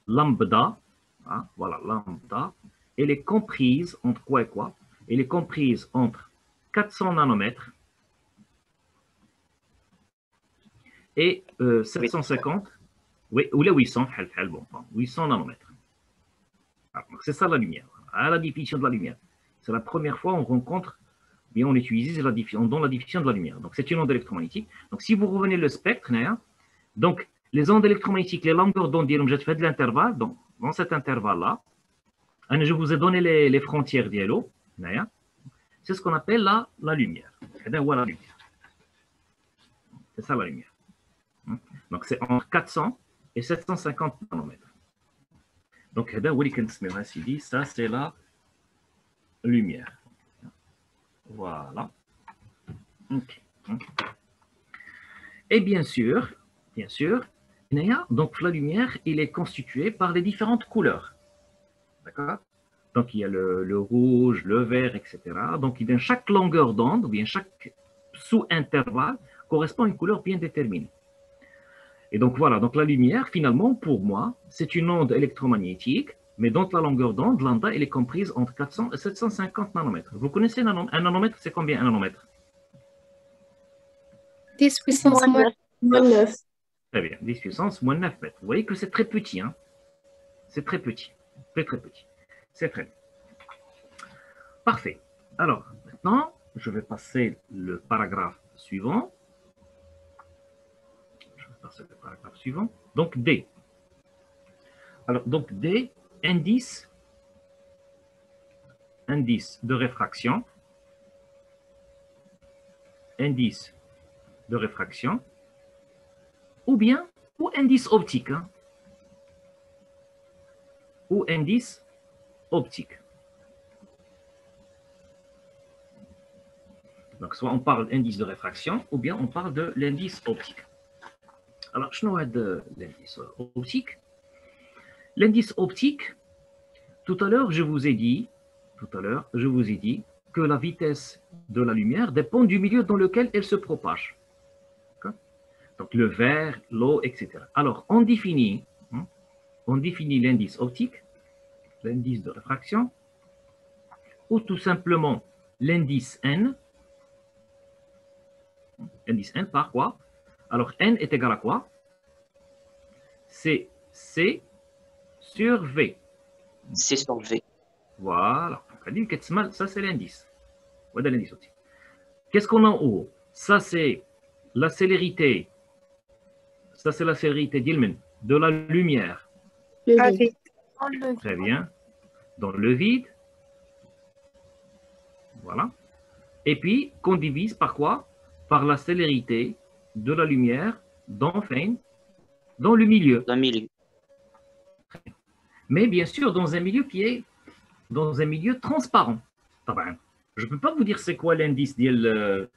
lambda, voilà, lambda, elle est comprise entre quoi et quoi? Elle est comprise entre 400 nanomètres et 750, oui, ou les 800, 800 nanomètres. C'est ça la lumière, la définition de la lumière. C'est la première fois qu'on rencontre, bien on utilise on donne la définition de la lumière. Donc c'est une onde électromagnétique. Donc si vous revenez le spectre, donc les ondes électromagnétiques, les longueurs d'onde, j'ai fait de l'intervalle, donc dans cet intervalle-là, je vous ai donné les frontières d'Yellow, c'est ce qu'on appelle la lumière. C'est ça la lumière. Donc c'est entre 400 et 750 nanomètres. Donc ça c'est la lumière. Voilà. Okay. Et bien sûr, donc la lumière, il est constitué par les différentes couleurs. D'accord? Donc il y a le rouge, le vert, etc. Donc chaque longueur d'onde, ou bien chaque sous-intervalle, correspond à une couleur bien déterminée. Et donc voilà, donc la lumière, finalement, pour moi, c'est une onde électromagnétique, mais dont la longueur d'onde, lambda, elle est comprise entre 400 et 750 nanomètres. Vous connaissez un nanomètre, c'est combien un nanomètre? 10 puissance moins 9. Très bien, 10 puissance moins 9 mètres. Vous voyez que c'est très petit, hein? C'est très petit, très très petit. C'est très bien. Parfait. Alors, maintenant, je vais passer le paragraphe suivant. Le paragraphe suivant. Donc, D. Alors, donc, D, indice de réfraction. Indice de réfraction. Ou indice optique. Hein, ou indice optique. Donc, soit on parle d'indice de réfraction, ou bien on parle de l'indice optique. Alors, je nous de l'indice optique. L'indice optique, tout à l'heure, je vous ai dit que la vitesse de la lumière dépend du milieu dans lequel elle se propage. Donc, le verre, l'eau, etc. Alors, on définit l'indice optique, l'indice de réfraction, ou tout simplement l'indice n. Indice n par quoi? Alors, n est égal à quoi? C'est C sur V. C sur V. Voilà. Ça, c'est l'indice. Voilà l'indice optique. Qu'est-ce qu'on a en haut? Ça, c'est la célérité. Ça, c'est la célérité de la lumière. Le vide. Très bien. Dans le vide. Voilà. Et puis, qu'on divise par quoi? Par la célérité de la lumière dans le milieu. Dans le milieu. Mais bien sûr, dans un milieu qui est dans un milieu transparent. Je ne peux pas vous dire c'est quoi l'indice le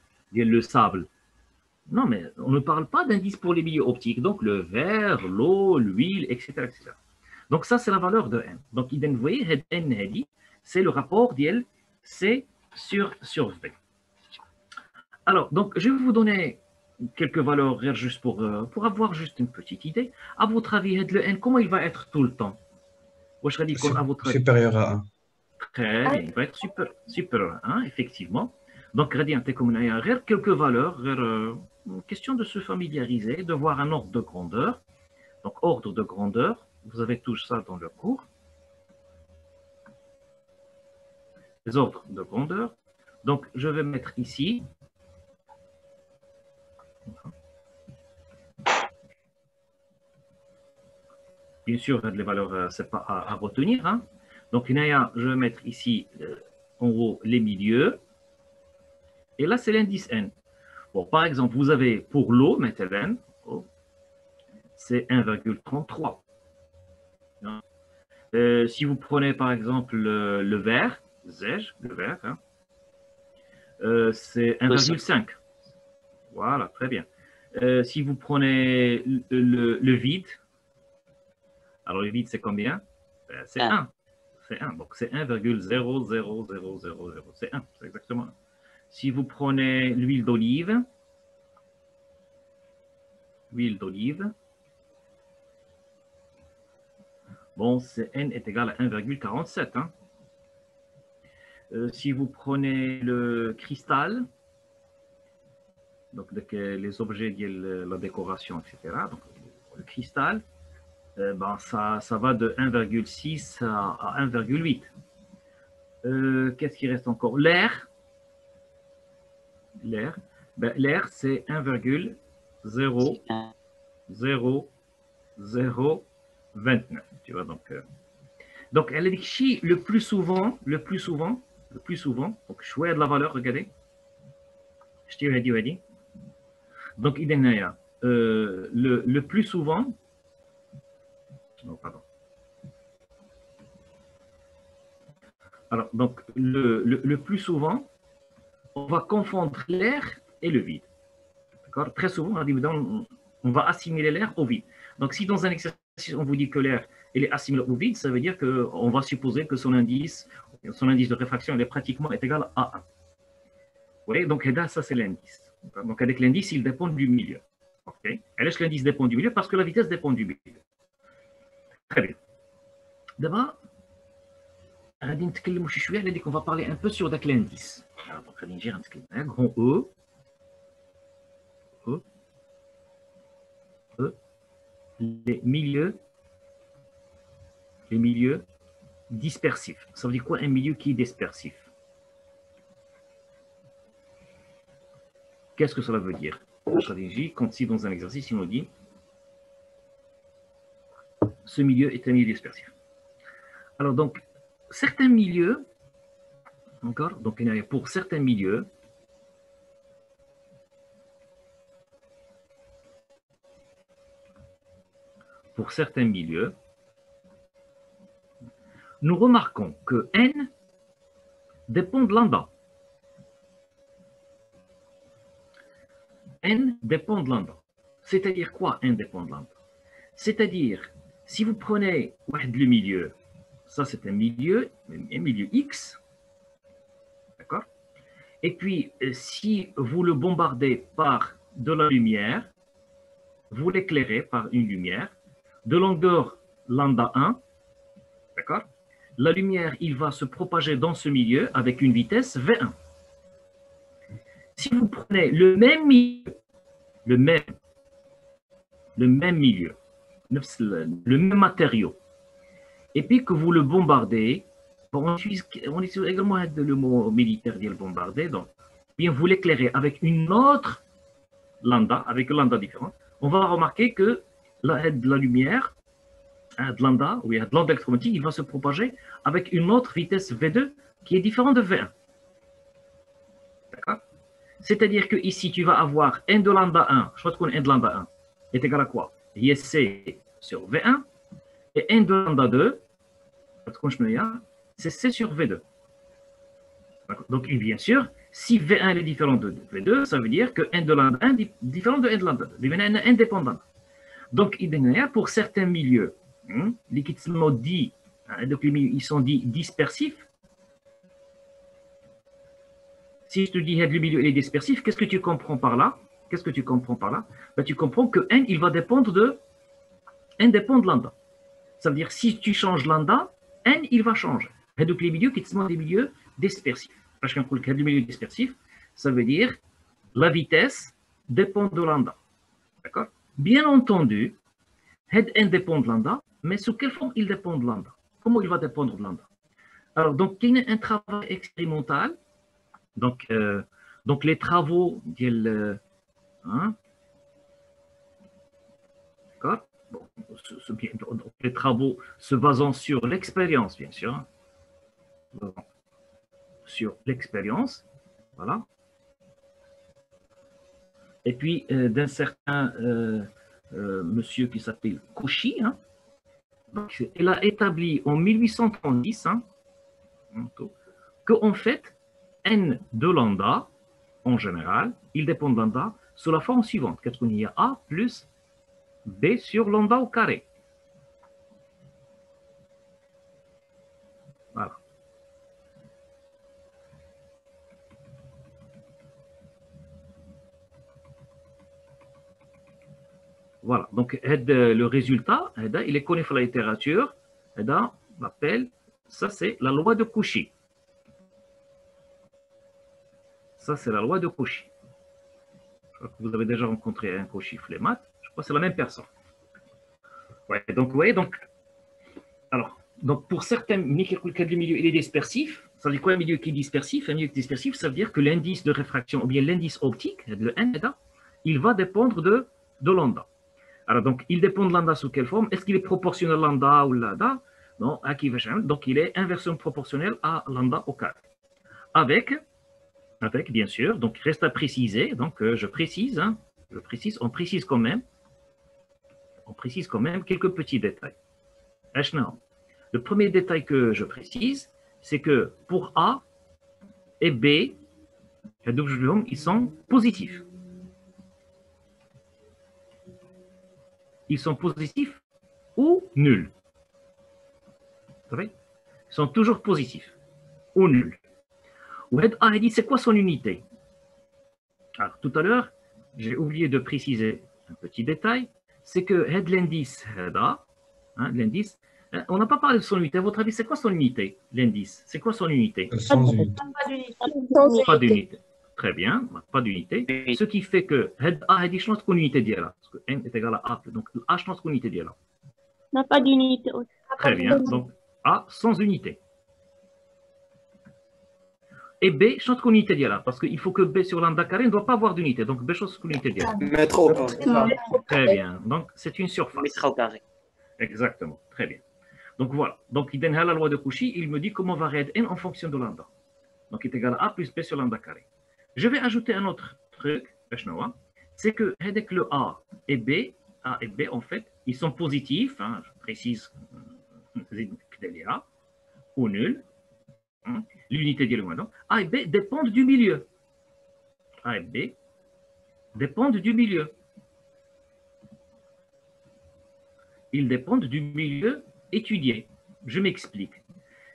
sable. Non, mais on ne parle pas d'indice pour les milieux optiques. Donc, le verre, l'eau, l'huile, etc., etc. Donc, ça, c'est la valeur de n. Donc, vous voyez, n, c'est le rapport d'IL C sur V. Alors, donc, je vais vous donner quelques valeurs juste pour avoir juste une petite idée. À votre avis, le n, comment il va être tout le temps? Supérieur à 1. Très bien, il va être supérieur à 1, effectivement. Donc, quelques valeurs, question de se familiariser, de voir un ordre de grandeur. Donc, ordre de grandeur, vous avez tout ça dans le cours. Les ordres de grandeur. Donc, je vais mettre ici. Bien sûr, les valeurs, ce n'est pas à retenir. Hein. Donc, je vais mettre ici en haut les milieux. Et là, c'est l'indice N. Bon, par exemple, vous avez pour l'eau, maintenant, c'est 1,33. Si vous prenez, par exemple, le verre, le verre, hein, c'est 1,5. Voilà, très bien. Si vous prenez le vide, alors le vide, c'est combien? C'est 1. C'est 1. Donc, c'est 1,00000. C'est 1, c'est exactement 1. Si vous prenez l'huile d'olive, bon, N est égal à 1,47. Hein. Si vous prenez le cristal, donc les objets de la décoration, etc., donc le cristal, ben, ça va de 1,6 à 1,8. Qu'est-ce qui reste encore? L'air, c'est 1,00029. Tu vois, donc elle est dit le plus souvent, donc je de la valeur, regardez. Je t'ai dit. Donc, le plus souvent, non, pardon. Alors, donc, le plus souvent, on va confondre l'air et le vide. D'accord? Très souvent, on va assimiler l'air au vide. Donc, si dans un exercice, on vous dit que l'air est assimilé au vide, ça veut dire qu'on va supposer que son indice de réfraction est pratiquement égal à 1. Vous voyez? Donc, ça, c'est l'indice. Donc, avec l'indice, il dépend du milieu. OK? Et l'indice dépend du milieu parce que la vitesse dépend du milieu. Très bien. D'abord, on va parler un peu sur l'indice. Donc, on va dire un grand E, les milieux dispersifs. Ça veut dire quoi un milieu qui est dispersif? Qu'est-ce que cela veut dire? La stratégie, quand si dans un exercice, il nous dit ce milieu est un milieu dispersif. Alors donc, certains milieux, encore, donc pour certains milieux, nous remarquons que n dépend de lambda. n dépend de lambda. C'est-à-dire quoi n dépend de lambda? C'est-à-dire, si vous prenez le milieu, ça c'est un milieu x, d'accord? Et puis, si vous le bombardez par de la lumière, vous l'éclairez par une lumière de longueur lambda 1, d'accord? La lumière, il va se propager dans ce milieu avec une vitesse v1. Si vous prenez le même milieu, le même milieu, le même matériau, et puis que vous le bombardez, bon, on utilise également le mot militaire de le bombarder, donc, bien vous l'éclairez avec une autre lambda, avec un lambda différent, on va remarquer que de la lumière, de lambda, ou de l'onde électromagnétique, il va se propager avec une autre vitesse V2 qui est différente de V1. D'accord? C'est-à-dire que ici, tu vas avoir n de lambda 1, je crois que n de lambda 1 est égal à quoi? C sur V1, et n de lambda 2, c'est C sur V2. Donc, bien sûr, si V1 est différent de V2, ça veut dire que n de lambda 1 est différent de n de lambda 2, n est indépendant. Donc, pour certains milieux, les ils sont dits dispersifs. Si je te dis que le milieu est dispersif, qu'est-ce que tu comprends par là? Qu'est-ce que tu comprends par là? Ben, tu comprends que n, il va dépendre de n dépend de lambda. Ça veut dire si tu changes lambda, n, il va changer. Donc, les milieux qui sont des milieux dispersifs. Parce qu'un milieu dispersif, ça veut dire la vitesse dépend de lambda. D'accord? Bien entendu, n dépend de lambda, mais sous quelle forme il dépend de lambda? Comment il va dépendre de lambda? Alors, donc, il y a un travail expérimental. Donc les travaux, d'accord? Bon, les travaux se basant sur l'expérience, bien sûr. Sur l'expérience, voilà. Et puis, d'un certain monsieur qui s'appelle Cauchy, il a établi en 1830 qu'en fait, n de lambda, en général, il dépend de lambda sous la forme suivante. Qu'est-ce qu'on y a? A plus B sur lambda au carré. Voilà. Voilà. Donc, le résultat, il est connu dans la littérature. On l'appelle, ça c'est la loi de Cauchy. Ça, c'est la loi de Cauchy. Je crois que vous avez déjà rencontré un Cauchy flémate. Je crois que c'est la même personne. Ouais, donc, vous voyez, donc pour certains milieux, il est dispersif. Ça veut dire quoi un milieu qui est dispersif? Un milieu qui est dispersif, ça veut dire que l'indice de réfraction, ou bien l'indice optique, le n, il va dépendre de lambda. Alors, donc, il dépend de lambda sous quelle forme? Est-ce qu'il est proportionnel à lambda ou lambda? Non, donc il est inversement proportionnel à lambda au carré. Avec, bien sûr, donc reste à préciser, donc je précise, on précise quand même quelques petits détails. Le premier détail que je précise, c'est que pour A et B, ils sont positifs. Ils sont positifs ou nuls. Vous savez? Ils sont toujours positifs ou nuls. A dit, c'est quoi son unité? Alors, tout à l'heure, j'ai oublié de préciser un petit détail, c'est que l'indice, l'indice, on n'a pas parlé de son unité. À votre avis, c'est quoi son unité, l'indice? C'est quoi son unité? Sans unité. Pas d'unité. Très bien, pas d'unité. Ce qui fait que A dit, je notre unité d'IA là. Parce que n est égal à A. Donc, A, je notre unité d'IA là. n'a pas d'unité. Très bien. Donc, A sans unité. Et B, change unité d'IA parce qu'il faut que B sur lambda carré ne doit pas avoir d'unité. Donc, B change unité d'IA. Mettre au carré. Très bien. Donc, c'est une surface. Mettre au carré. Exactement. Très bien. Donc, voilà. Donc, il donne la loi de Cauchy. Il me dit comment varier n en fonction de lambda. Donc, il est égal à A plus B sur lambda carré. Je vais ajouter un autre truc, c'est que le A et B, en fait, ils sont positifs, je précise, ou nuls. L'unité d'IA, A et B dépendent du milieu. A et B dépendent du milieu. Ils dépendent du milieu étudié. Je m'explique.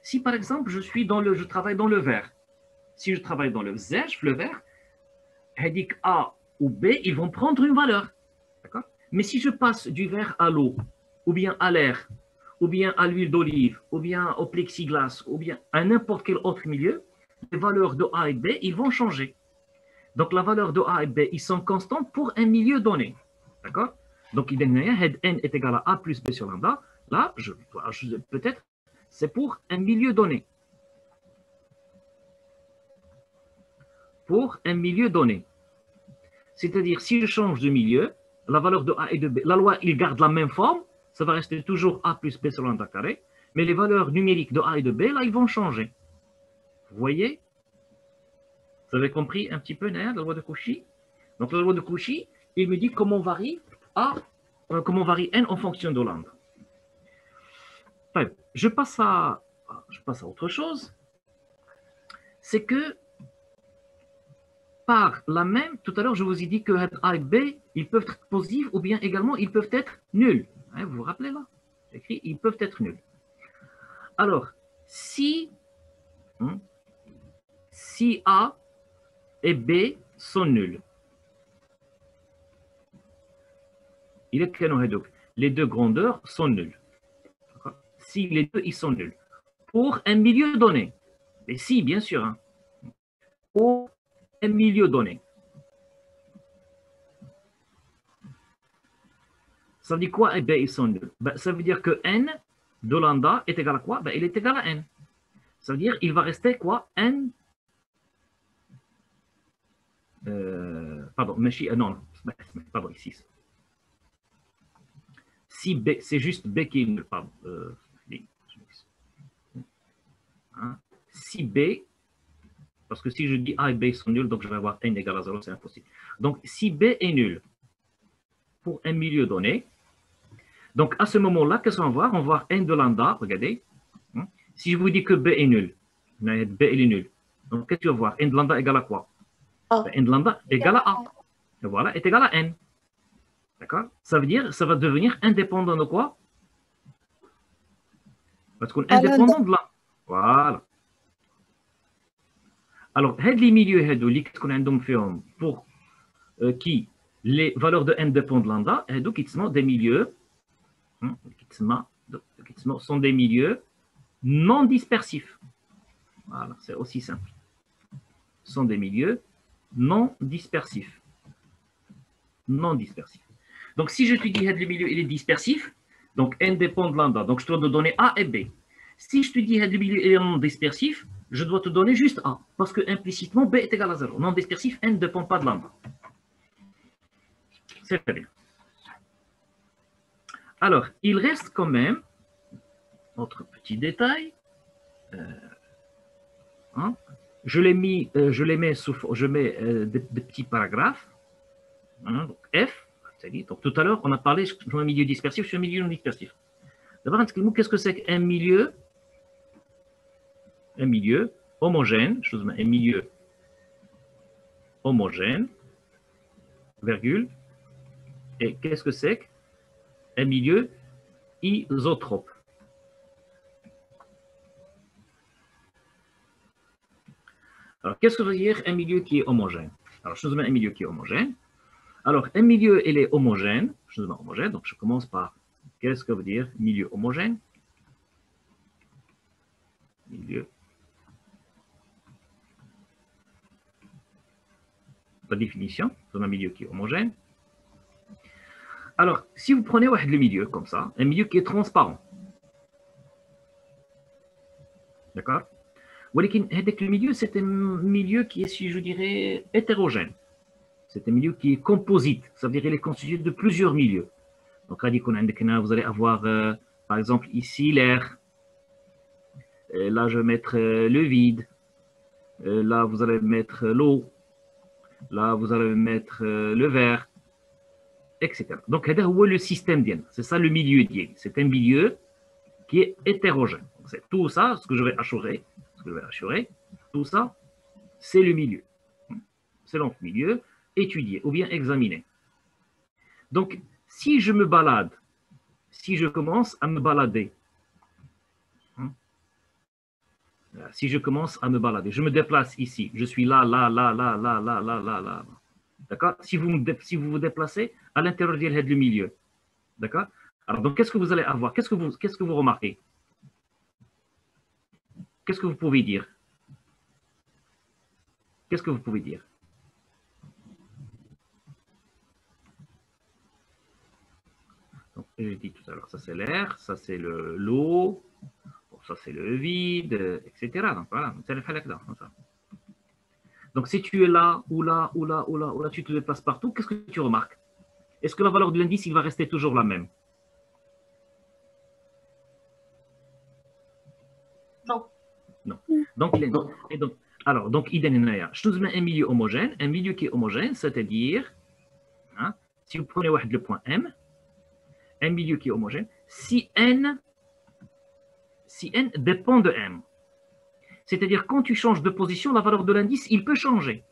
Si par exemple je travaille dans le vert, si je travaille dans le vert, A ou B, ils vont prendre une valeur. D'accord? Mais si je passe du vert à l'eau, ou bien à l'air, ou bien à l'huile d'olive, ou bien au plexiglas, ou bien à n'importe quel autre milieu, les valeurs de A et B, ils vont changer. Donc la valeur de A et B, ils sont constantes pour un milieu donné. D'accord? Donc n est égal à A plus B sur lambda. Là, peut-être, c'est pour un milieu donné. Pour un milieu donné. C'est-à-dire, si je change de milieu, la valeur de A et de B, la loi, il garde la même forme, ça va rester toujours A plus B sur lambda carré, mais les valeurs numériques de A et de B, là, ils vont changer. Vous voyez? Vous avez compris un petit peu, Naya, la loi de Cauchy? Donc, la loi de Cauchy, il me dit comment varie n en fonction de lambda. Je passe à autre chose. C'est que par la même, tout à l'heure, je vous ai dit que A et B, ils peuvent être positifs ou bien également, ils peuvent être nuls. Hein, vous vous rappelez là? J'ai écrit, ils peuvent être nuls. Alors, si A et B sont nuls, les deux grandeurs sont nulles. Si les deux, ils sont nuls. Pour un milieu donné. Et si, bien sûr. Hein, pour un milieu donné. Ça veut dire quoi? Eh bien, ils sont nuls. Ben, ça veut dire que n de lambda est égal à quoi? Ben, il est égal à n. Ça veut dire qu'il va rester quoi? N. Pardon, non, pardon, ici. Si B, c'est juste B qui est nul, pardon. Hein? Si B, parce que si je dis A et B sont nuls, donc je vais avoir n égale à 0, c'est impossible. Donc, si B est nul pour un milieu donné, donc à ce moment-là, qu'est-ce qu'on va voir? On va voir n de lambda, regardez. Hein? Si je vous dis que B est nul, B il est nul, donc qu'est-ce que tu vas voir? N de lambda égale à quoi? Ben, n de lambda égale à A. Et voilà, est égal à n. D'accord? Ça veut dire, ça va devenir indépendant de quoi? Parce qu'on est indépendant de là. Voilà. Alors, les milieux, pour qui les valeurs de n dépendent de lambda, qui sont des milieux, sont des milieux non dispersifs. Voilà, c'est aussi simple. Sont des milieux non dispersifs. Non dispersifs. Donc, si je te dis que le milieu il est dispersif, donc n dépend de lambda, donc je dois te donner A et B. Si je te dis que le milieu est non dispersif, je dois te donner juste A, parce que implicitement B est égal à 0. Non dispersif, n ne dépend pas de lambda. C'est très bien. Alors, il reste quand même, autre petit détail, hein, je mets des petits paragraphes, hein, donc F, donc tout à l'heure, on a parlé sur un milieu dispersif, sur un milieu non dispersif. D'abord, qu'est-ce que c'est qu'un milieu? Un milieu homogène, un milieu homogène, virgule, et qu'est-ce que c'est qu'un milieu isotrope? Alors, qu'est-ce que veut dire un milieu qui est homogène? Alors, je vous mets un milieu qui est homogène. Alors, un milieu, il est homogène, je vous mets homogène, donc je commence par, qu'est-ce que veut dire milieu homogène? Milieu. La définition d'un milieu qui est homogène. Alors, si vous prenez le milieu comme ça, un milieu qui est transparent, d'accord? Le milieu, c'est un milieu qui est, si je dirais, hétérogène. C'est un milieu qui est composite, ça veut dire qu'il est constitué de plusieurs milieux. Donc, vous allez avoir, par exemple, ici l'air. Là, je vais mettre le vide. Là, vous allez mettre l'eau. Là, vous allez mettre le verre, etc. Donc, c'est le système d'IN. C'est ça le milieu d'IN. C'est un milieu qui est hétérogène. C'est tout ça, ce que je vais assurer, tout ça, c'est le milieu. C'est donc le milieu. étudier ou bien examiner. Donc, si je me balade, si je commence à me balader, hein, si je commence à me balader, je me déplace ici, je suis là, là, là, là, là, là, là, là, là. D'accord? Si vous vous déplacez à l'intérieur du milieu, d'accord? Alors, donc, qu'est-ce que vous allez avoir? Qu'est-ce que vous remarquez? Qu'est-ce que vous pouvez dire? Qu'est-ce que vous pouvez dire? Donc, j'ai dit tout à l'heure, ça c'est l'air, ça c'est l'eau, ça c'est le vide, etc. Donc, voilà, c'est le falak là, comme ça. Donc, si tu es là, ou là, ou là, ou là, ou là, tu te déplaces partout, qu'est-ce que tu remarques? Est-ce que la valeur de l'indice, il va rester toujours la même? Non. Non. Donc, alors, donc, je te donne un milieu homogène. Un milieu qui est homogène, c'est-à-dire, hein, si vous prenez le point M, un milieu qui est homogène, si n dépend de M. C'est-à-dire, quand tu changes de position, la valeur de l'indice, il peut changer.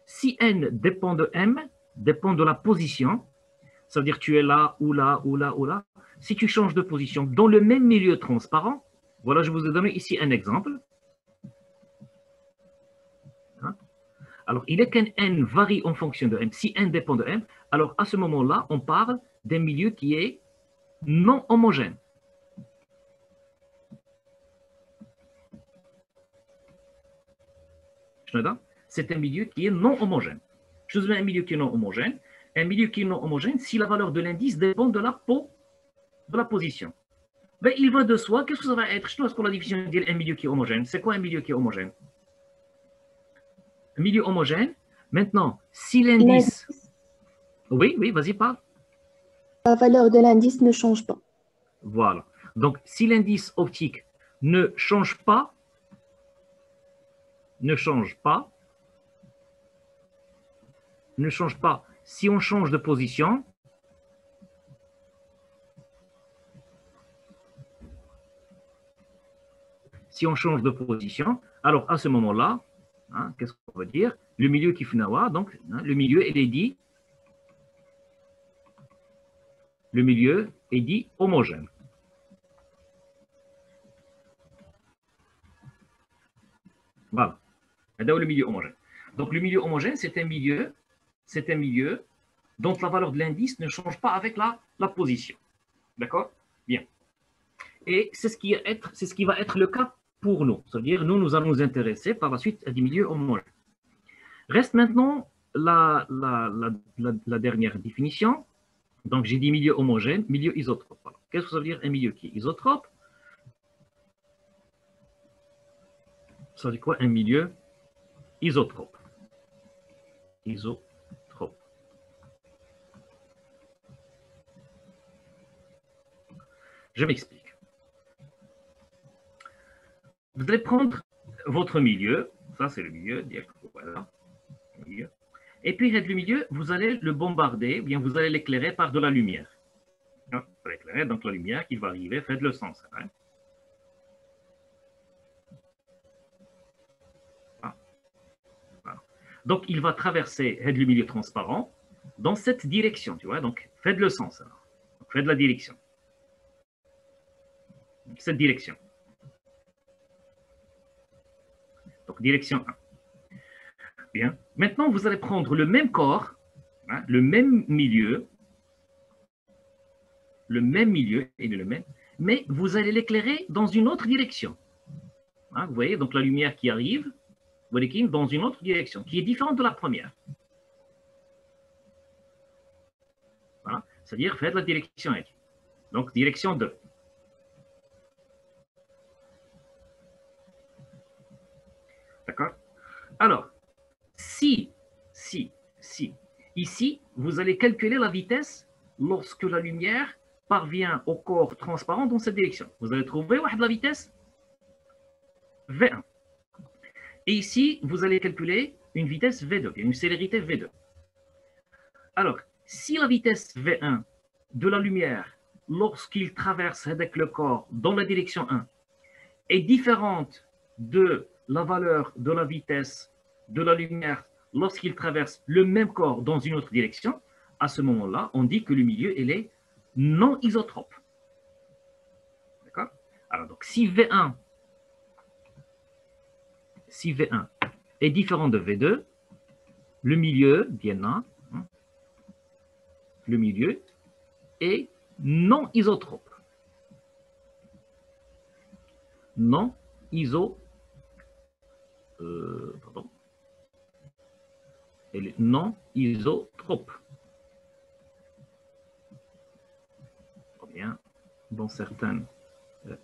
Si n dépend de M, dépend de la position, ça veut dire tu es là, ou là, ou là, ou là. Si tu changes de position dans le même milieu transparent, voilà, je vous ai donné ici un exemple. Alors, il est qu'un n varie en fonction de m. Si n dépend de m, alors à ce moment-là, on parle d'un milieu qui est non homogène. C'est un milieu qui est non homogène. Je vous donne un milieu qui est non homogène. Un milieu qui est non homogène si la valeur de l'indice dépend de la position. Ben, il va de soi, qu'est-ce que ça va être? Je pense que la définition d'un milieu qui est homogène. C'est quoi un milieu qui est homogène? Un milieu homogène. Maintenant, si l'indice... Oui, vas-y, parle. La valeur de l'indice ne change pas. Voilà. Donc, si l'indice optique ne change pas, si on change de position, alors à ce moment-là, hein, qu'est-ce qu'on veut dire? Le milieu qui finawa, donc hein, le milieu est dit homogène. Voilà. Le milieu homogène. Donc le milieu homogène, c'est un milieu dont la valeur de l'indice ne change pas avec la position. D'accord? Bien. Et c'est ce qui va être le cas pour nous. C'est-à-dire, nous allons nous intéresser par la suite à des milieux homogènes. Reste maintenant la dernière définition. Donc, j'ai dit milieu homogène, milieu isotrope. Qu'est-ce que ça veut dire un milieu qui est isotrope? Ça veut dire quoi un milieu isotrope? Isotrope. Je m'explique. Vous allez prendre votre milieu, ça c'est le milieu, voilà, et puis le milieu, vous allez le bombarder, bien vous allez l'éclairer par de la lumière. Vous allez éclairer donc la lumière qui va arriver, faites le sens. Hein. Voilà. Donc il va traverser le milieu transparent dans cette direction, tu vois, donc faites le sens. Alors. Donc, faites la direction. Cette direction. Donc, direction 1. Bien. Maintenant, vous allez prendre le même corps, hein, le même milieu, et le même, mais vous allez l'éclairer dans une autre direction. Hein, vous voyez, donc la lumière qui arrive, dans une autre direction, qui est différente de la première. Voilà. C'est-à-dire, faites la direction 1. Donc, direction 2. D'accord? Alors, si, ici, vous allez calculer la vitesse lorsque la lumière parvient au corps transparent dans cette direction. Vous allez trouver la vitesse V1. Et ici, vous allez calculer une vitesse V2, une célérité V2. Alors, si la vitesse V1 de la lumière, lorsqu'il traverse avec le corps dans la direction 1, est différente de la valeur de la vitesse de la lumière lorsqu'il traverse le même corps dans une autre direction, à ce moment-là, on dit que le milieu il est non isotrope. D'accord? Alors, donc, si V1 est différent de V2, le milieu, bien là, le milieu est non isotrope. Non isotrope. Pardon. Elle est non isotrope. Bien, dans certaines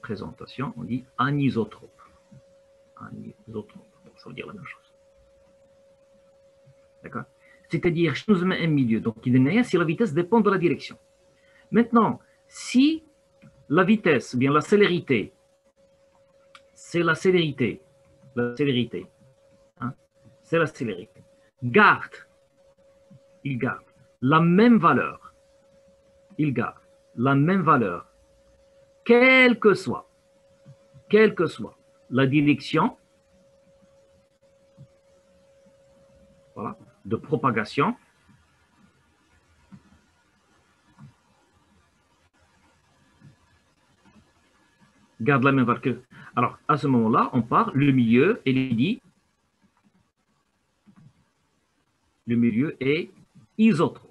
présentations, on dit anisotrope. Anisotrope. Donc, ça veut dire la même chose. D'accord? C'est-à-dire, je nous mets un milieu. Donc, il n'est rien si la vitesse dépend de la direction. Maintenant, si la vitesse, bien la célérité, c'est la célérité, hein, c'est la célérité, il garde la même valeur, quelle que soit la direction, voilà, de propagation, garde la même valeur que... Alors, à ce moment-là, on part, le milieu, et il dit, le milieu est isotrope.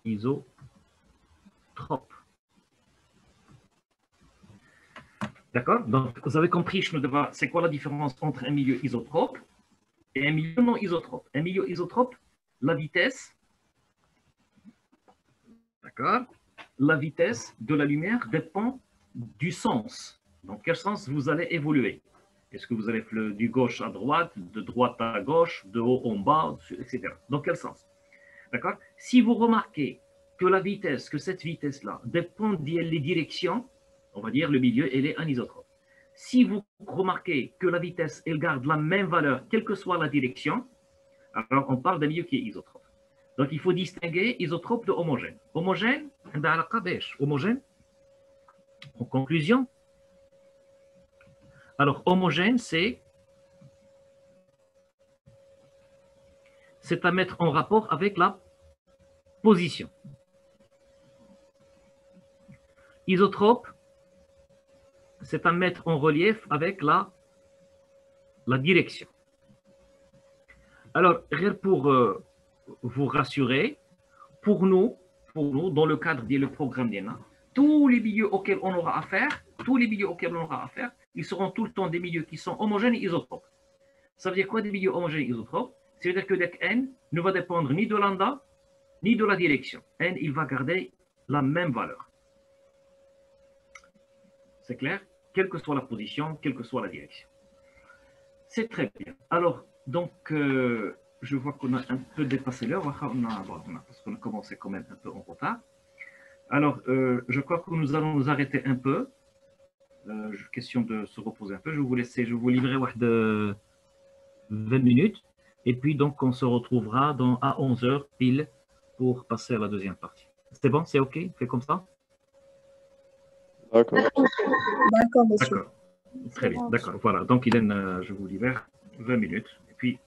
Isotrope. D'accord? Donc, vous avez compris, c'est quoi la différence entre un milieu isotrope et un milieu non isotrope? Un milieu isotrope, la vitesse, d'accord? La vitesse de la lumière dépend du sens. Dans quel sens vous allez évoluer? Est-ce que vous allez du gauche à droite, de droite à gauche, de haut en bas, etc. Dans quel sens? D'accord? Si vous remarquez que la vitesse, que cette vitesse-là dépend des directions, on va dire le milieu, elle est anisotrope. Si vous remarquez que la vitesse, elle garde la même valeur, quelle que soit la direction, alors on parle d'un milieu qui est isotrope. Donc il faut distinguer isotrope de homogène. Homogène, en conclusion, alors homogène, c'est à mettre en rapport avec la position. Isotrope, c'est à mettre en relief avec la direction. Alors, pour vous rassurer, pour nous, dans le cadre du programme d'ENA, tous les milieux auxquels on aura affaire, ils seront tout le temps des milieux qui sont homogènes et isotropes. Ça veut dire quoi des milieux homogènes et isotropes? Ça veut dire que n ne va dépendre ni de lambda, ni de la direction. N, il va garder la même valeur. C'est clair? Quelle que soit la position, quelle que soit la direction. C'est très bien. Alors, donc, je vois qu'on a un peu dépassé l'heure, parce qu'on a commencé quand même un peu en retard. Alors, je crois que nous allons nous arrêter un peu. Question de se reposer un peu. Je vais vous livrer de 20 minutes. Et puis, donc, on se retrouvera à 11h pile pour passer à la deuxième partie. C'est bon? C'est OK? C'est comme ça? D'accord. D'accord, monsieur. D'accord. Très bien. D'accord. Voilà. Donc, Hélène, je vous libère 20 minutes. Et puis,